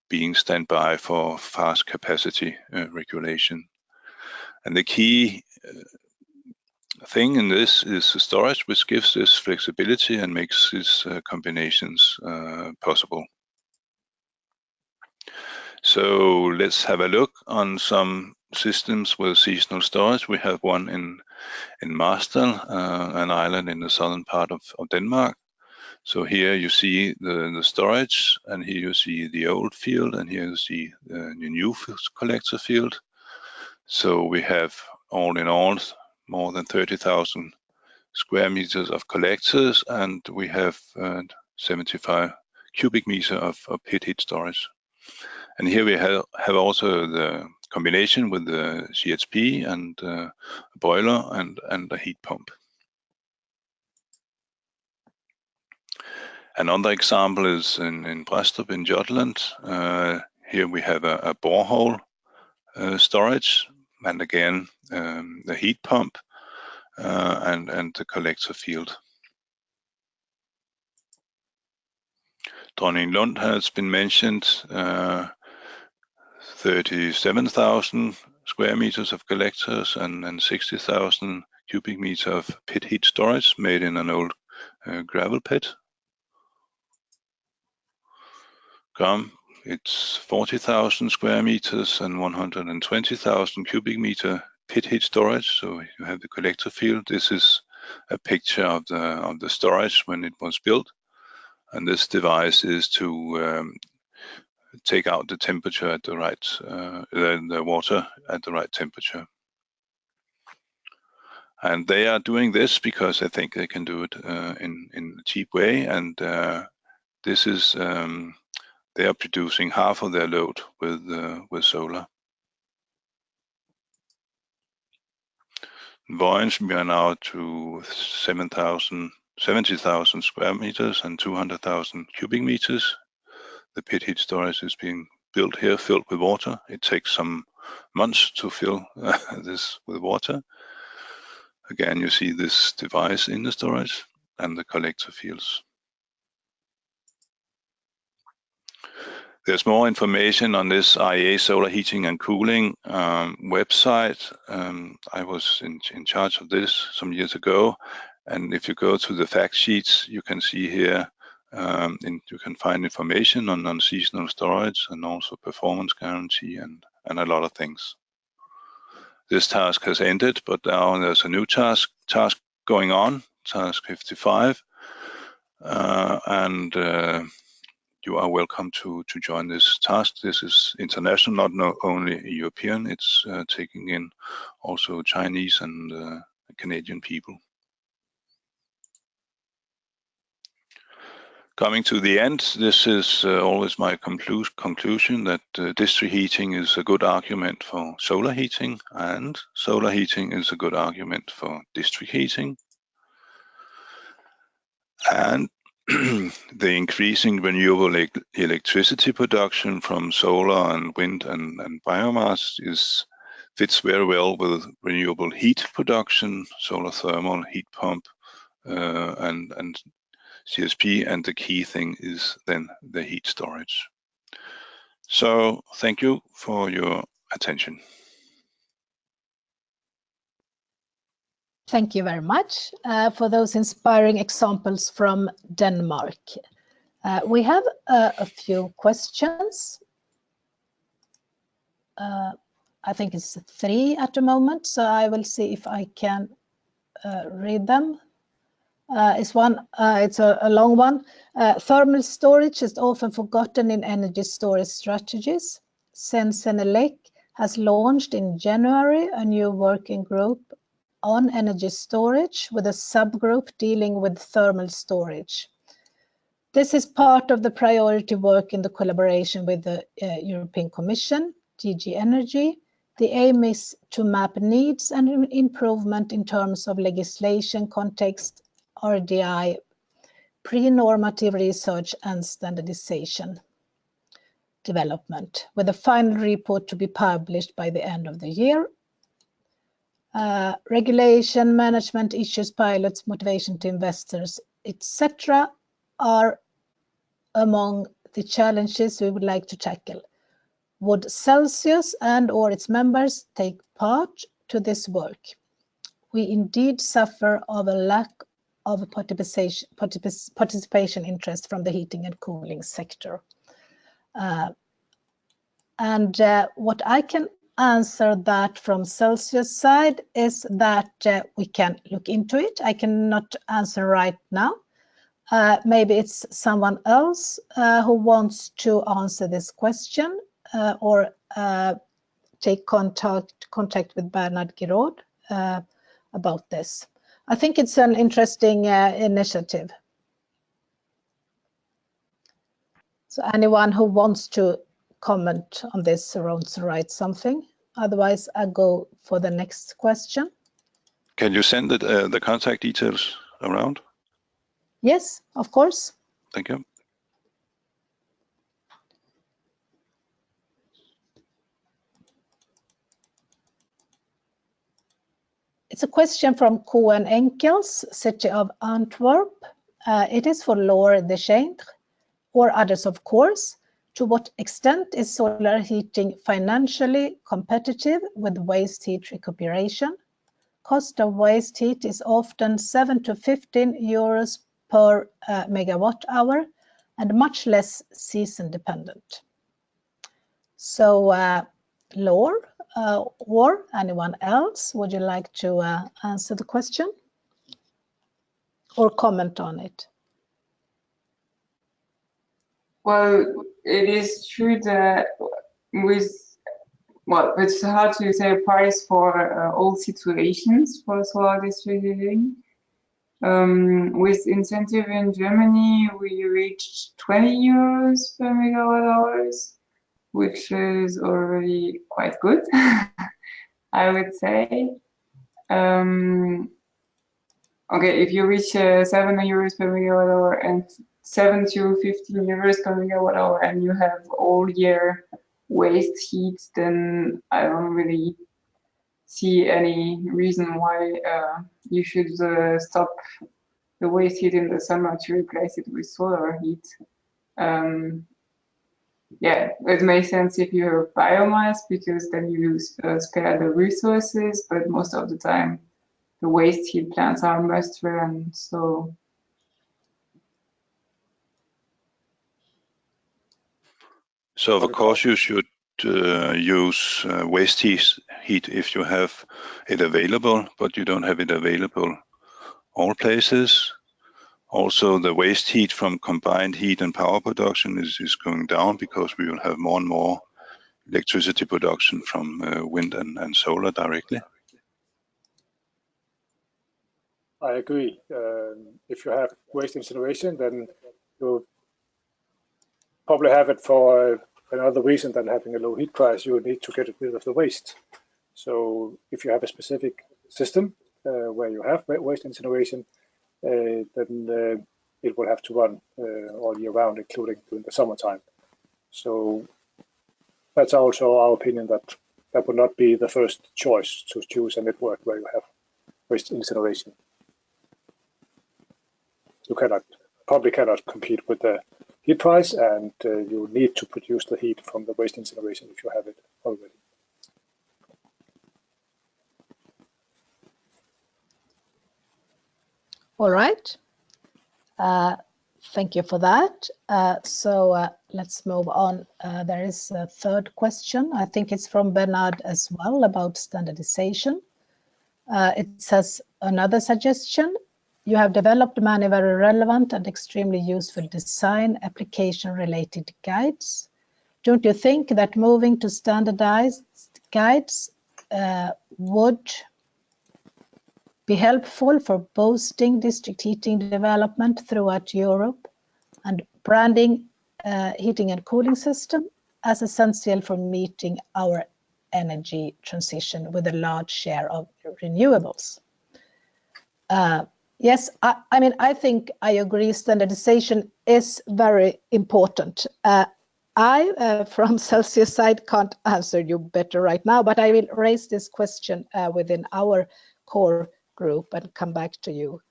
being standby for fast capacity regulation. And the key thing in this is the storage, which gives this flexibility and makes these combinations possible. So let's have a look on some systems with seasonal storage. We have one in Marstal, an island in the southern part of Denmark. So here you see the storage, and here you see the old field, and here you see the new collector field. So we have all in all more than 30,000 square meters of collectors, and we have 75 cubic meter of pit heat storage. And here we have also the combination with the CHP and a boiler and a heat pump. Another example is in Brædstrup in Jutland. Here we have a borehole storage, and again the heat pump and the collector field. Dronninglund has been mentioned. 37,000 square meters of collectors and 60,000 cubic meter of pit heat storage made in an old gravel pit. Gram, it's 40,000 square meters and 120,000 cubic meter pit heat storage. So you have the collector field. This is a picture of the storage when it was built, and this device is to take out the temperature at the right, the water at the right temperature. And they are doing this because I think they can do it in a cheap way, and this is they are producing half of their load with solar. In Vojens, we are now to 70,000 square meters and 200,000 cubic meters. The pit heat storage is being built here, filled with water. It takes some months to fill this with water. Again, you see this device in the storage and the collector fields. There's more information on this IEA solar heating and cooling website. I was in charge of this some years ago, and if you go to the fact sheets, you can see here, you can find information on non-seasonal storage and also performance guarantee and a lot of things. This task has ended, but now there's a new task going on, task 55, and you are welcome to join this task. This is international, not only European. It's taking in also Chinese and Canadian people. Coming to the end, this is always my conclusion that district heating is a good argument for solar heating, and solar heating is a good argument for district heating. And the increasing renewable electricity production from solar and wind and biomass fits very well with renewable heat production, solar thermal, heat pump, and CSP, and the key thing is then the heat storage. So thank you for your attention. Thank you very much for those inspiring examples from Denmark. We have a few questions. I think it's 3 at the moment, so I will see if I can read them. It's a long one. Thermal storage is often forgotten in energy storage strategies. Sensenelec has launched in January a new working group on energy storage with a subgroup dealing with thermal storage. This is part of the priority work in the collaboration with the European Commission, DG Energy. The aim is to map needs and improvement in terms of legislation context, RDI, pre-normative research and standardization development, with a final report to be published by the end of the year. Regulation, management issues, pilots, motivation to investors, etc. are among the challenges we would like to tackle. Would Celsius and/or its members take part to this work? We indeed suffer of a lack of participation interest from the heating and cooling sector. What I can answer that from Celsius side is that we can look into it. I cannot answer right now. Maybe it's someone else who wants to answer this question or take contact with Bernard Giraud about this. I think it's an interesting initiative. So anyone who wants to comment on this wants to write something. Otherwise, I go for the next question. Can you send the contact details around? Yes, of course. Thank you. It's a question from Koen Enkels, City of Antwerp. It is for Laure Deschamps, or others, of course. To what extent is solar heating financially competitive with waste heat recuperation? Cost of waste heat is often 7 to 15 euros per megawatt hour and much less season dependent. So, Laure, or anyone else, would you like to answer the question or comment on it? Well, it is true that it's hard to say a price for all situations for solar district heating. With incentive in Germany, we reached 20 euros per megawatt hours, which is already quite good, I would say. Okay, if you reach 7 euros per megawatt hour and 7 to 15 euros per megawatt hour, and you have all year waste heat, then I don't really see any reason why you should stop the waste heat in the summer to replace it with solar heat. Yeah, it makes sense if you have biomass, because then you spare the resources, but most of the time the waste heat plants are must run, so. So of course you should use waste heat if you have it available, but you don't have it available all places. Also, the waste heat from combined heat and power production is going down, because we will have more and more electricity production from wind and solar directly. I agree. If you have waste incineration, then you'll probably have it for another reason than having a low heat price. You need to get rid of the waste. So if you have a specific system where you have waste incineration, then it will have to run all year round, including during the summertime. So that's also our opinion, that that would not be the first choice, to choose a network where you have waste incineration. You probably cannot compete with the heat price, and you need to produce the heat from the waste incineration if you have it already. All right. Thank you for that. So let's move on. There is a third question. I think it's from Bernard as well, about standardization. It says, another suggestion: you have developed many very relevant and extremely useful design application related guides. Don't you think that moving to standardized guides would be helpful for boosting district heating development throughout Europe, and branding heating and cooling system as essential for meeting our energy transition with a large share of renewables? Yes, I mean, I think I agree, standardization is very important. I, from Celsius side, can't answer you better right now, but I will raise this question within our core group and come back to you.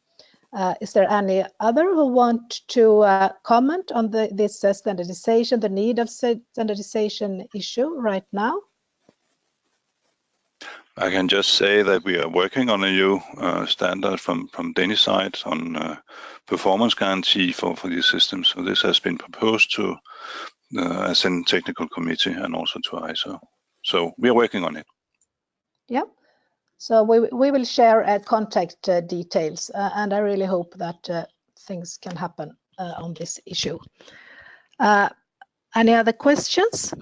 Is there any other who want to comment on this standardization, the need of standardization issue right now? I can just say that we are working on a new standard from Danish side on performance guarantee for these systems. So this has been proposed to as in technical committee and also to ISO. So we are working on it. Yeah. So we will share contact details, and I really hope that things can happen on this issue. Any other questions?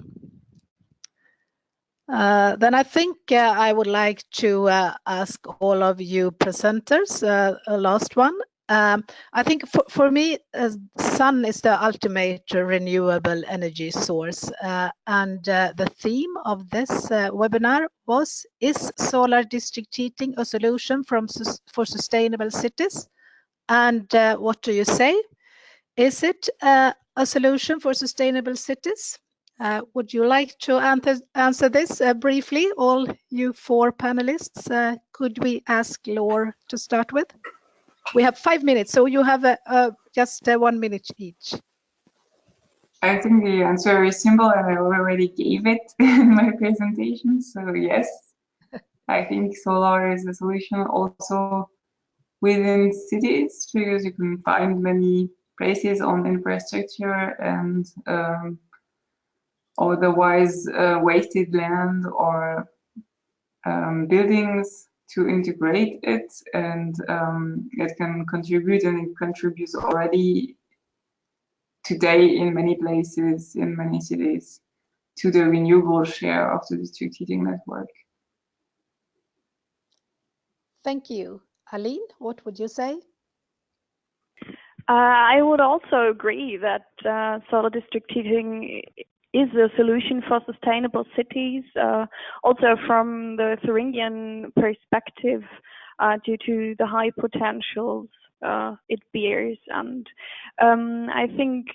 Then I think I would like to ask all of you presenters, a last one. I think for me, sun is the ultimate renewable energy source. And the theme of this webinar is solar district heating a solution for sustainable cities? And what do you say? Is it a solution for sustainable cities? Would you like to answer this briefly, all you four panelists? Could we ask Laura to start with? We have 5 minutes, so you have just 1 minute each. I think the answer is simple, and I already gave it in my presentation. So yes, I think solar is a solution also within cities, because you can find many places on infrastructure and otherwise wasted land or buildings to integrate it, and it can contribute, and it contributes already today in many places, in many cities, to the renewable share of the district heating network. Thank you. Aline, what would you say? I would also agree that solar district heating is a solution for sustainable cities, also from the Thuringian perspective, due to the high potentials it bears. And I think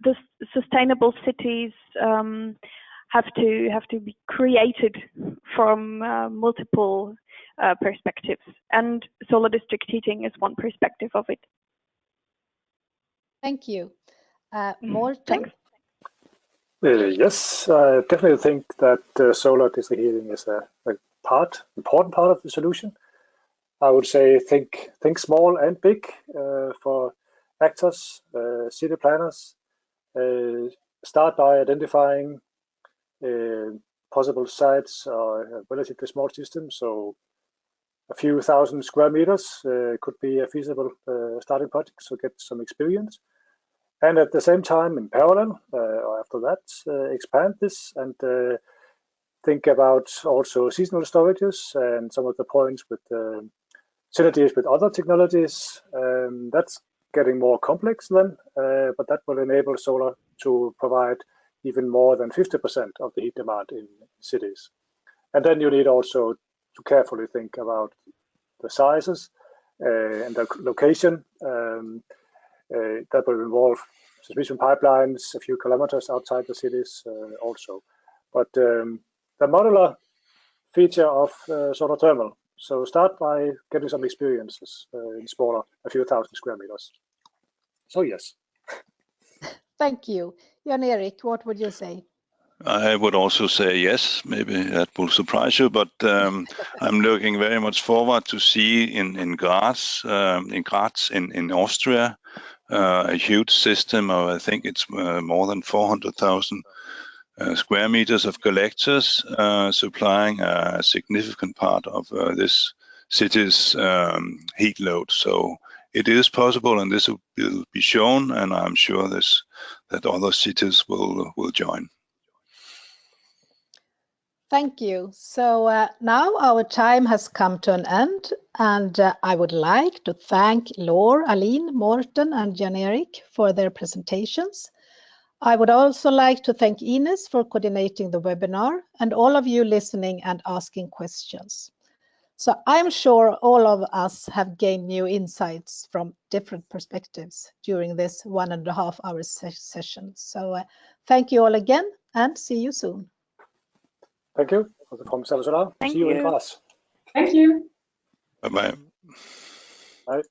the sustainable cities have to be created from multiple perspectives, and solar district heating is one perspective of it. Thank you. Morten? Yes, I definitely think that solar district heating is a important part of the solution. I would say think small and big for actors, city planners. Start by identifying possible sites or relatively small systems. So a few thousand square meters could be a feasible starting project, so get some experience. And at the same time, in parallel, or after that, expand this and think about also seasonal storages and some of the points with synergies with other technologies. That's getting more complex then, but that will enable solar to provide even more than 50% of the heat demand in cities. And then you need also to carefully think about the sizes and the location. That will involve transmission pipelines a few kilometers outside the cities also. But the modular feature of solar thermal. So start by getting some experiences in smaller, a few thousand square meters. So yes. Thank you. Jan-Erik, what would you say? I would also say yes. Maybe that will surprise you, but I'm looking very much forward to see in Graz in Austria a huge system of, I think it's more than 400,000 square meters of collectors supplying a significant part of this city's heat load. So it is possible, and this will be shown, and I'm sure that other cities will join. Thank you. So now our time has come to an end, and I would like to thank Laura, Aline, Morten, and Jan-Erik for their presentations. I would also like to thank Ines for coordinating the webinar, and all of you listening and asking questions. So I'm sure all of us have gained new insights from different perspectives during this 1.5 hour session. So thank you all again, and see you soon. Thank you. From Solar. See you in class. Thank you. Bye-bye. Bye.